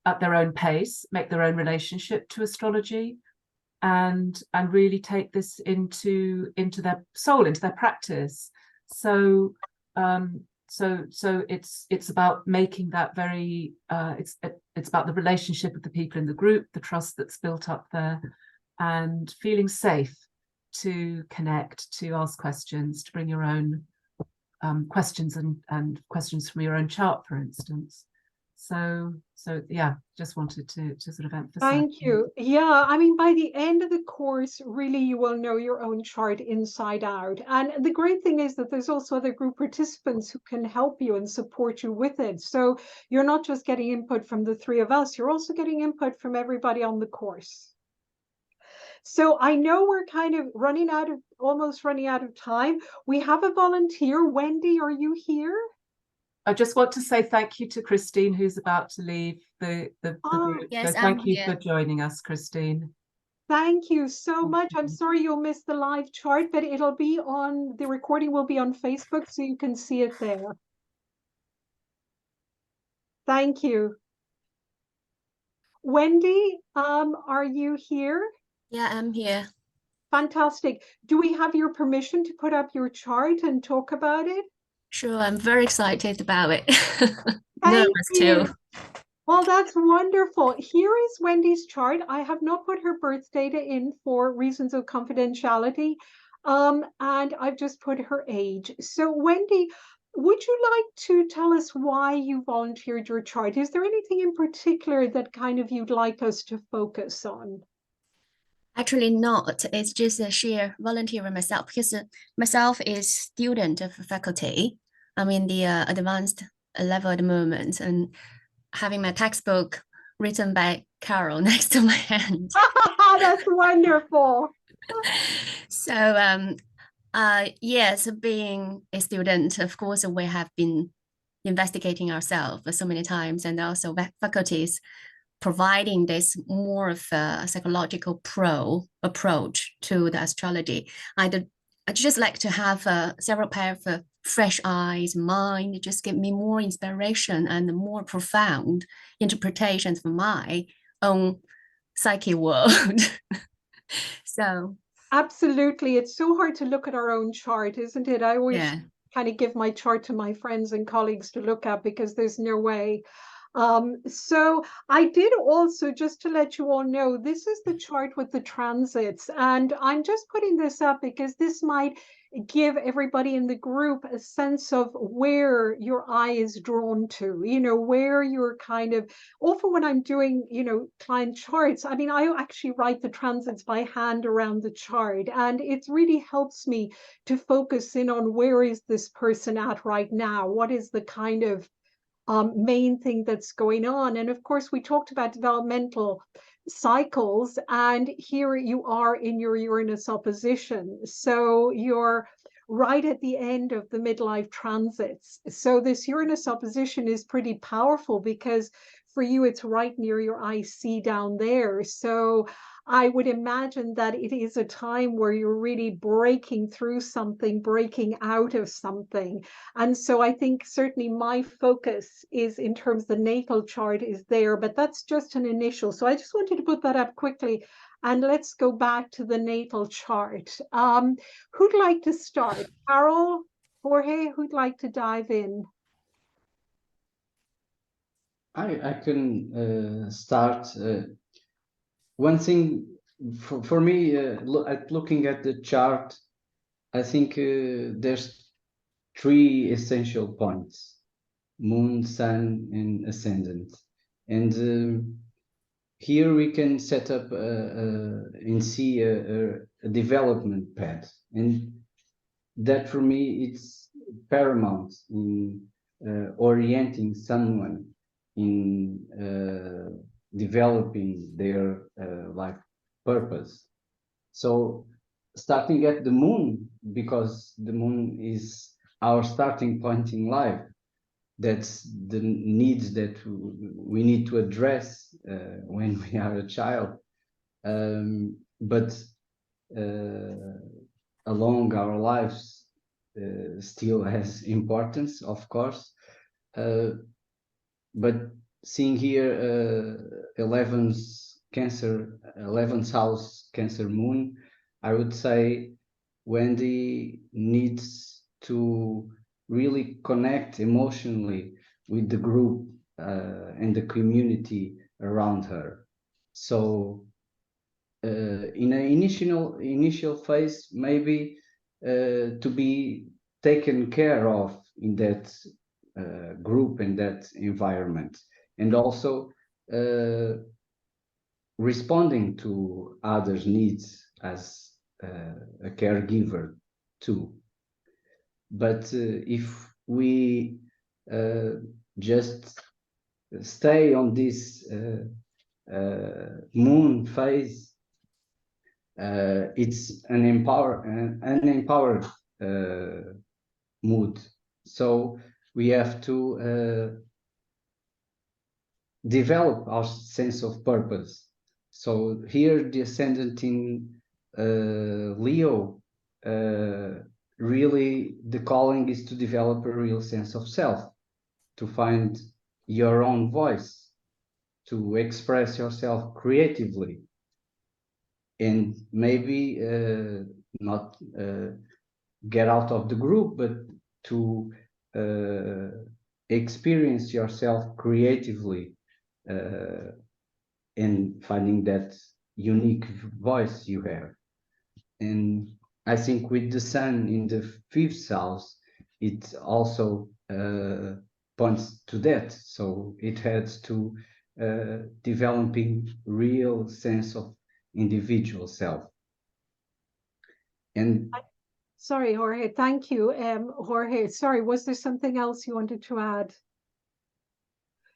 at their own pace, make their own relationship to astrology, and really take this into their soul, into their practice. So it's about making that very it's about the relationship with the people in the group, the trust that's built up there, and feeling safe to connect, to ask questions, to bring your own questions and questions from your own chart, for instance. So yeah, just wanted to sort of emphasize. Thank you. Yeah, I mean, by the end of the course, really, you will know your own chart inside out. And the great thing is that there's also other group participants who can help you and support you with it. So you're not just getting input from the three of us, you're also getting input from everybody on the course. So I know we're kind of almost running out of time. We have a volunteer. Wendy, are you here? I just want to say thank you to Christine, who's about to leave the group. Yes, so thank you for joining us, Christine. Thank you so much. I'm sorry you'll miss the live chart, but the recording will be on Facebook, so you can see it there. Thank you. Wendy, are you here? Yeah, I'm here. Fantastic. Do we have your permission to put up your chart and talk about it? Sure, I'm very excited about it. Thank Nervous you. too. Well, that's wonderful. Here is Wendy's chart. I have not put her birth data in for reasons of confidentiality, and I've just put her age. So Wendy, would you like to tell us why you volunteered your chart? Is there anything in particular that kind of you'd like us to focus on? Actually not. It's just a sheer volunteering myself, because myself is student of faculty. I'm in the advanced level at the moment, and having my textbook written by Carol next to my hand. That's wonderful. So yes, being a student, of course, we have been investigating ourselves so many times, and also faculties providing this more of a psychological approach to the astrology. I'd just like to have several pair of fresh eyes, mind, just give me more inspiration and more profound interpretations for my own psyche world. So absolutely, it's so hard to look at our own chart, isn't it? I always kind of give my chart to my friends and colleagues to look at because there's no way. So I did also, just to let you all know, this is the chart with the transits, and I'm just putting this up because this might give everybody in the group a sense of where your eye is drawn to, you know, where you're kind of, often when I'm doing, you know, client charts, I mean, I actually write the transits by hand around the chart, and it really helps me to focus in on where is this person at right now, what is the kind of main thing that's going on. And of course, we talked about developmental cycles, and here you are in your Uranus opposition. So you're right at the end of the midlife transits. So this Uranus opposition is pretty powerful because for you, it's right near your IC down there. So I would imagine that it is a time where you're really breaking through something, breaking out of something. And so I think certainly my focus is in terms of the natal chart is there, but that's just an initial. So I just wanted to put that up quickly. And let's go back to the natal chart. Who'd like to start? Carol, Jorge, who'd like to dive in? I can start. One thing for me, looking at the chart, I think there's 3 essential points: moon, sun, and ascendant. And here we can set up and see a development path. And that for me, it's paramount in orienting someone in developing their life purpose. So starting at the moon, because the moon is our starting point in life, that's the needs that we need to address when we are a child. But along our lives still has importance, of course. But seeing here 11th house Cancer moon, I would say Wendy needs to really connect emotionally with the group and the community around her. So in an initial phase, maybe to be taken care of in that group and that environment, and also responding to others' needs as a caregiver too. But if we just stay on this moon phase, it's an empowered mood. So we have to develop our sense of purpose. So here the ascendant in Leo, really the calling is to develop a real sense of self, to find your own voice, to express yourself creatively, and maybe not get out of the group, but to experience yourself creatively and finding that unique voice you have. And I think with the sun in the 5th house, it also points to that. So it has to developing real sense of individual self. And sorry, Jorge, thank you. Jorge, sorry, was there something else you wanted to add?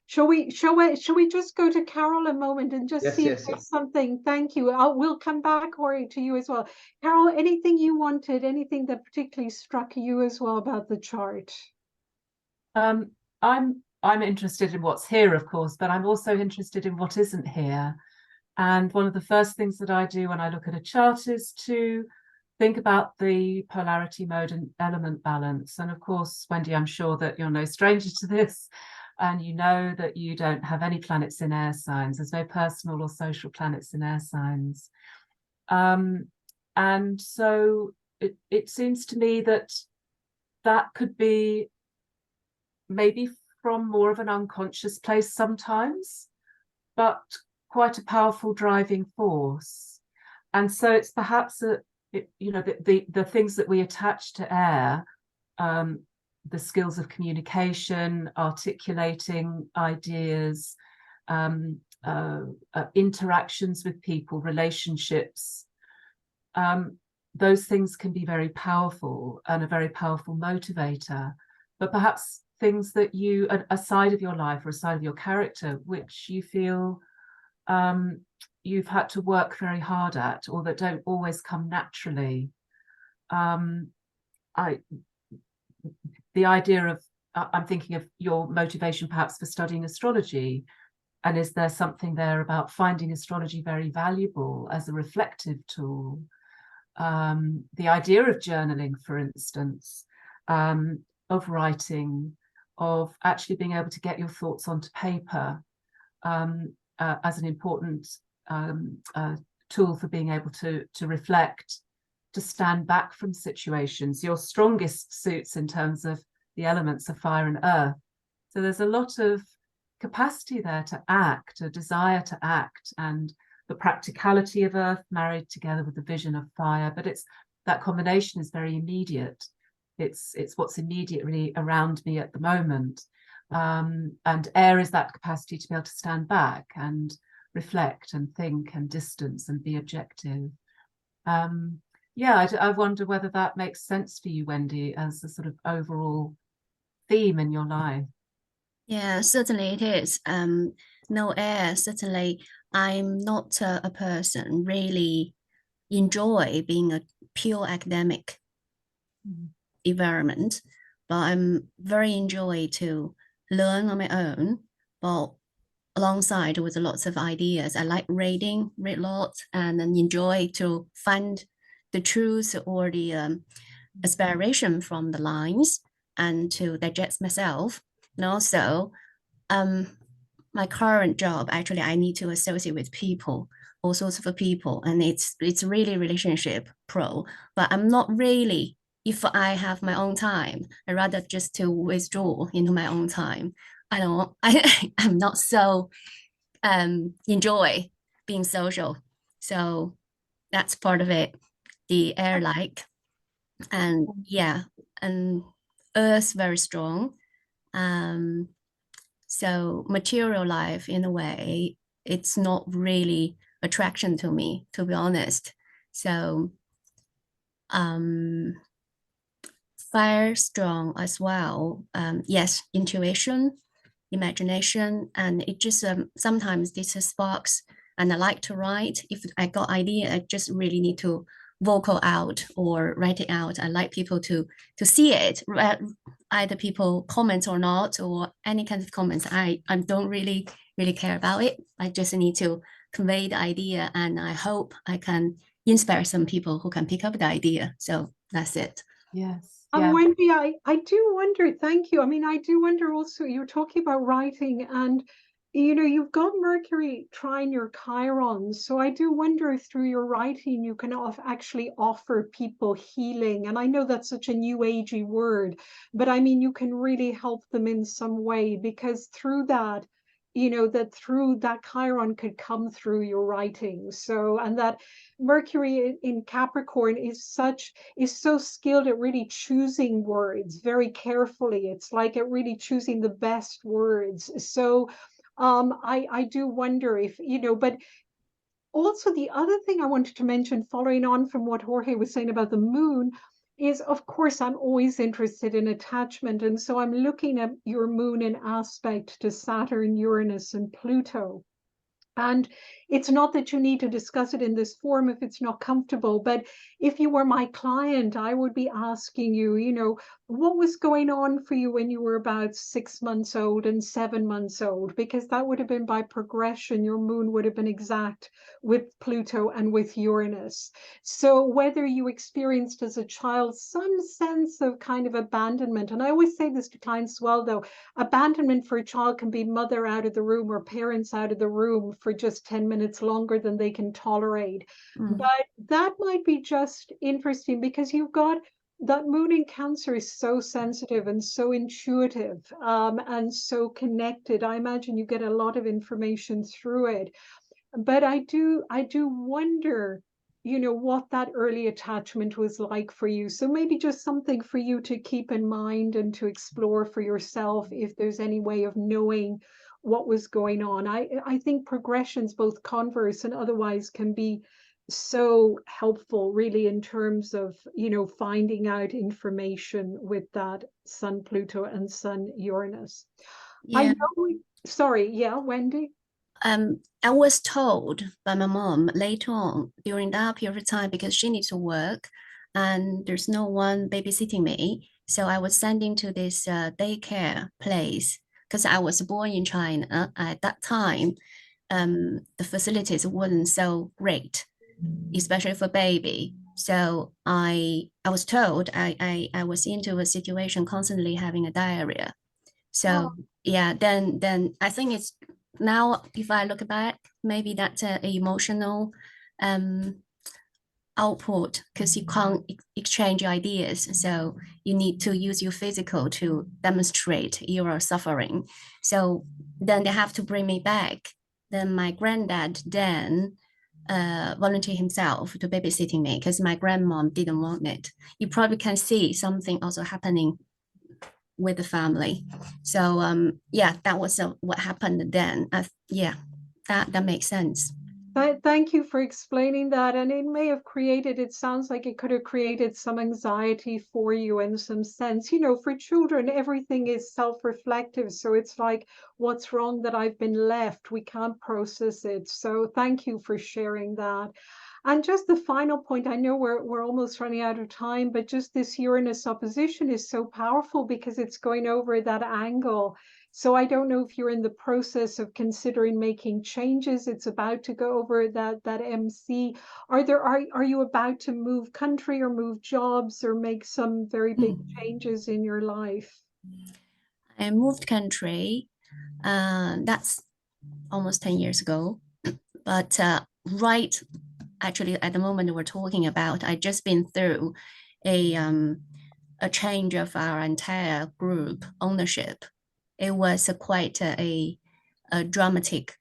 Shall we just go to Carol a moment and just see if there's something? Thank you. We'll come back, Jorge, to you as well. Carol, anything you wanted, anything that particularly struck you as well about the chart? I'm interested in what's here, of course, but I'm also interested in what isn't here. And one of the first things that I do when I look at a chart is to think about the polarity, mode, and element balance. And of course, Wendy, I'm sure that you're no stranger to this, and you know that you don't have any planets in air signs. There's no personal or social planets in air signs. And so it seems to me that that could be maybe from more of an unconscious place sometimes, but quite a powerful driving force. And so it's perhaps the things that we attach to air, the skills of communication, articulating ideas, interactions with people, relationships, those things can be very powerful and a very powerful motivator. But perhaps things that you, a side of your life or a side of your character, which you feel you've had to work very hard at, or that don't always come naturally. The idea of, I'm thinking of your motivation perhaps for studying astrology, and is there something there about finding astrology very valuable as a reflective tool? The idea of journaling, for instance, of writing, of actually being able to get your thoughts onto paper, as an important tool for being able to reflect, to stand back from situations. Your strongest suits in terms of the elements of fire and earth. So there's a lot of capacity there to act, a desire to act, and the practicality of earth married together with the vision of fire. But it's that combination is very immediate. It's what's immediately around me at the moment. And air is that capacity to be able to stand back and reflect and think and distance and be objective. Yeah, I wonder whether that makes sense for you, Wendy, as a sort of overall theme in your life. Yeah, certainly it is. No air, certainly I'm not a person really enjoy being a pure academic environment, but I'm very enjoy to learn on my own, but alongside with lots of ideas. I like read lots, and then enjoy to find the truth or the inspiration from the lines and to digest myself. And also, my current job, actually, I need to associate with people, all sorts of people, and it's really relationship pro. But I'm not really, if I have my own time, I rather just to withdraw into my own time. I'm not so enjoy being social. So that's part of it. The air like, and yeah, and earth very strong. So material life, in a way, it's not really attraction to me, to be honest. So fire strong as well. Yes, intuition, imagination, and it just sometimes this sparks. And I like to write. If I got idea, I just really need to vocal out or write it out. I like people to see it, either people comment or not, or any kind of comments. I don't really care about it. I just need to convey the idea, and I hope I can inspire some people who can pick up the idea. So that's it. Yes. Yeah. Wendy, I do wonder, thank you. I mean, I do wonder also, you're talking about writing, and you've got Mercury trine your Chiron. So I do wonder if through your writing you can actually offer people healing. And I know that's such a new agey word, but I mean, you can really help them in some way, because through that, through that Chiron could come through your writing. So, and that Mercury in Capricorn is so skilled at really choosing words very carefully. It's like at really choosing the best words. So I do wonder if, but also the other thing I wanted to mention, following on from what Jorge was saying about the moon, is, of course, I'm always interested in attachment. And so I'm looking at your moon in aspect to Saturn, Uranus, and Pluto. And it's not that you need to discuss it in this forum if it's not comfortable, but if you were my client, I would be asking you, you know, what was going on for you when you were about 6 months old and 7 months old? Because that would have been by progression. Your moon would have been exact with Pluto and with Uranus. So whether you experienced as a child some sense of kind of abandonment, and I always say this to clients as well, though, abandonment for a child can be mother out of the room or parents out of the room for just 10 minutes longer than they can tolerate. But that might be just interesting because you've got that moon in Cancer is so sensitive and so intuitive, and so connected. I imagine you get a lot of information through it. But I do wonder, you know, what that early attachment was like for you. So maybe just something for you to keep in mind and to explore for yourself if there's any way of knowing what was going on. I think progressions, both converse and otherwise, can be so helpful really in terms of, you know, finding out information with that Sun Pluto and Sun Uranus. I Yeah. know, sorry, yeah, Wendy? I was told by my mom later on during that period of time, because she needs to work and there's no one babysitting me. So I was sending to this daycare place because I was born in China. At that time, the facilities weren't so great, especially for baby. So I was told I was into a situation constantly having a diarrhea. So yeah, then I think it's now if I look back, maybe that's an emotional output because you can't exchange ideas. So you need to use your physical to demonstrate you are suffering. So then they have to bring me back. Then my granddad then volunteered himself to babysitting me because my grandmom didn't want it. You probably can see something also happening with the family. So yeah, that was what happened then. Yeah, that makes sense. Thank you for explaining that. And it may have created, it sounds like it could have created some anxiety for you in some sense. You know, for children, everything is self-reflective. So it's like, what's wrong that I've been left? We can't process it. So thank you for sharing that. And just the final point, I know we're almost running out of time, but just this Uranus opposition is so powerful because it's going over that angle. So I don't know if you're in the process of considering making changes. It's about to go over that MC. Are you about to move country or move jobs or make some very big changes in your life? I moved country. That's almost 10 years ago. But right, actually, at the moment we're talking about, I just been through a change of our entire group ownership. It was quite a dramatic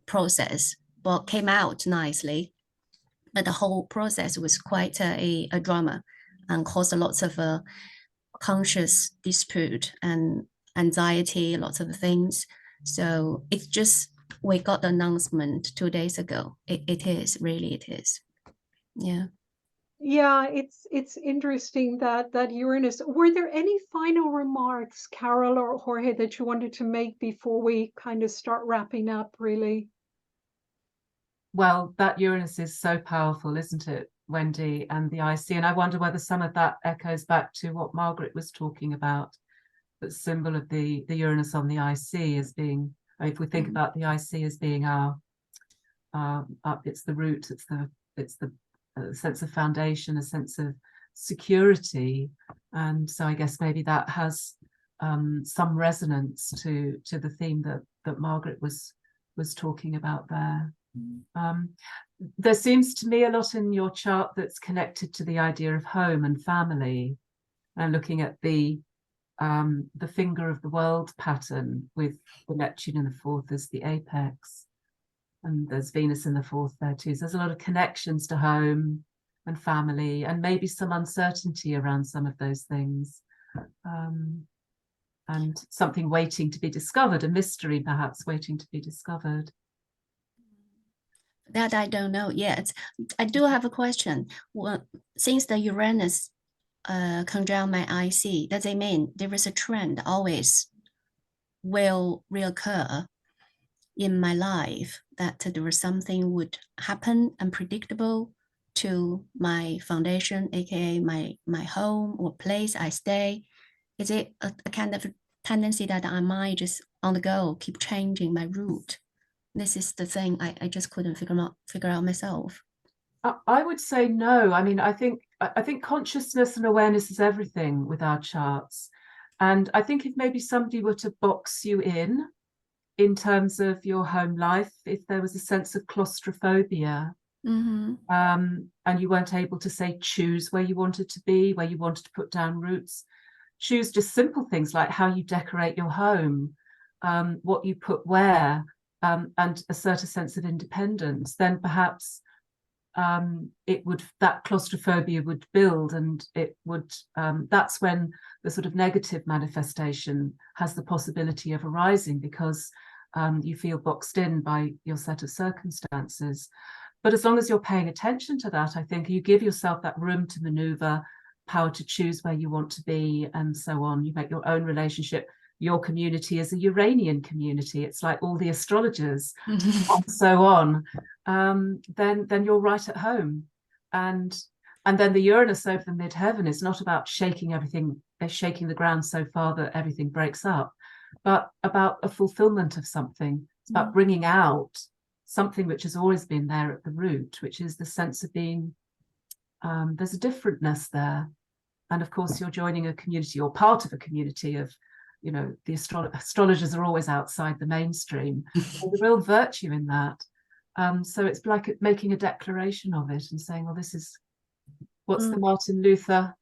process, but came out nicely. But the whole process was quite a drama and caused lots of conscious dispute and anxiety, lots of things. So it's just, we got the announcement 2 days ago. It is, really it is. Yeah. Yeah, it's interesting that Uranus. Were there any final remarks, Carol or Jorge, that you wanted to make before we kind of start wrapping up, really? Well, that Uranus is so powerful, isn't it, Wendy, and the IC? And I wonder whether some of that echoes back to what Margaret was talking about, the symbol of the Uranus on the IC as being, if we think about the IC as being our it's the root, it's the sense of foundation, a sense of security. And so I guess maybe that has some resonance to the theme that Margaret was talking about there. There seems to me a lot in your chart that's connected to the idea of home and family, and looking at the finger of the world pattern with the Neptune in the fourth as the apex. And there's Venus in the fourth there too. So there's a lot of connections to home and family, and maybe some uncertainty around some of those things. And something waiting to be discovered, a mystery perhaps waiting to be discovered. That I don't know yet. I do have a question. Well, since the Uranus conjunct my IC, does it mean there is a trend always will reoccur? in my life that there was something would happen unpredictable to my foundation, aka my home or place I stay? Is it a kind of tendency that I might just on the go keep changing my route? This is the thing I just couldn't figure out myself. I would say no. I mean, I think consciousness and awareness is everything with our charts. And I think if maybe somebody were to box you in terms of your home life, if there was a sense of claustrophobia, and you weren't able to say choose where you wanted to be, where you wanted to put down roots, choose just simple things like how you decorate your home, what you put where, and assert a sense of independence, then perhaps that claustrophobia would build, and it would that's when the sort of negative manifestation has the possibility of arising, because you feel boxed in by your set of circumstances. But as long as you're paying attention to that, I think you give yourself that room to maneuver, power to choose where you want to be, and so on. You make your own relationship. Your community is a Uranian community. It's like all the astrologers and so on. Then you're right at home. And then the Uranus over the midheaven is not about shaking the ground so far that everything breaks up, but about a fulfillment of something. It's about bringing out something which has always been there at the root, which is the sense of being, there's a differentness there. And of course, you're joining a community or part of a community of, the astrologers are always outside the mainstream. There's a real virtue in that. So it's like making a declaration of it and saying, well, this is, what's the Martin Luther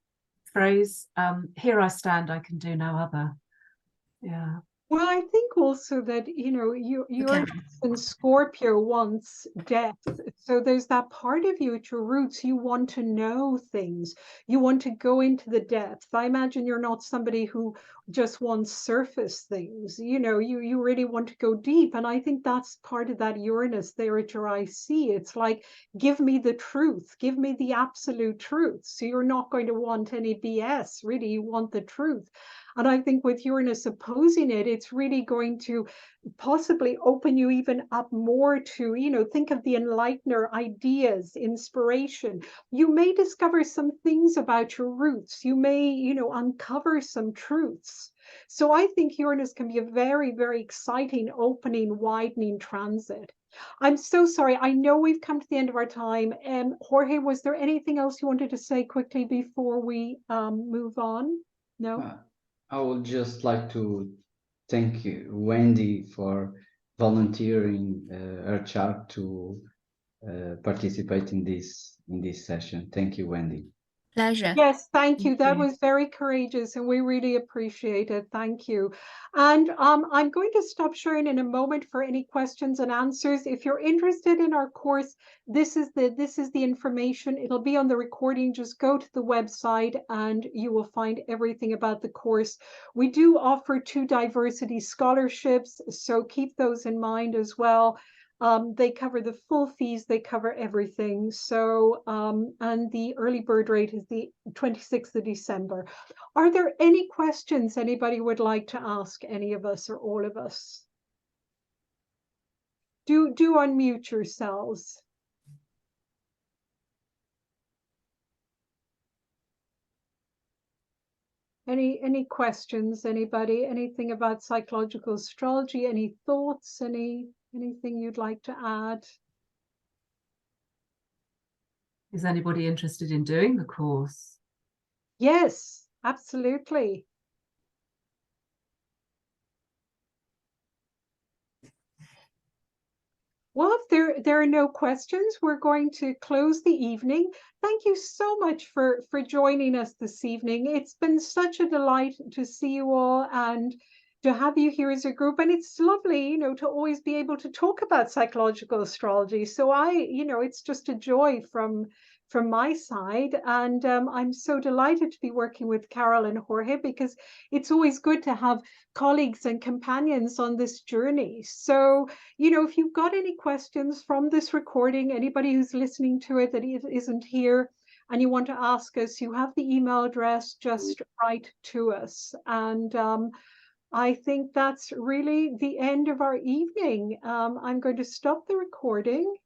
phrase? Here I stand, I can do no other. Yeah. Well, I think also that, you're in Scorpio wants depth. So there's that part of you at your roots, you want to know things. You want to go into the depth. I imagine you're not somebody who just wants surface things. You really want to go deep. And I think that's part of that Uranus there at your IC. It's like, give me the truth, give me the absolute truth. So you're not going to want any BS, really, you want the truth. And I think with Uranus opposing it, it's really going to possibly open you even up more to, think of the enlightener, ideas, inspiration. You may discover some things about your roots. You may, uncover some truths. So I think Uranus can be a very, very exciting, opening, widening transit. I'm so sorry. I know we've come to the end of our time. Jorge, was there anything else you wanted to say quickly before we move on? No? I would just like to thank you, Wendy, for volunteering her chart to participate in this session. Thank you, Wendy. Pleasure. Yes, thank you. That was very courageous, and we really appreciate it. Thank you. And I'm going to stop sharing in a moment for any questions and answers. If you're interested in our course, this is the information. It'll be on the recording. Just go to the website and you will find everything about the course. We do offer 2 diversity scholarships, so keep those in mind as well. They cover the full fees, they cover everything. So, and the early bird rate is the 26th of December. Are there any questions anybody would like to ask any of us or all of us? Do unmute yourselves. Any questions, anybody? Anything about psychological astrology? Any thoughts? Anything you'd like to add? Is anybody interested in doing the course? Yes, absolutely. Well, if there are no questions, we're going to close the evening. Thank you so much for joining us this evening. It's been such a delight to see you all and to have you here as a group. And it's lovely, to always be able to talk about psychological astrology. So it's just a joy from my side. And I'm so delighted to be working with Carol and Jorge, because it's always good to have colleagues and companions on this journey. So, if you've got any questions from this recording, anybody who's listening to it that isn't here, and you want to ask us, you have the email address, just write to us. And I think that's really the end of our evening. I'm going to stop the recording.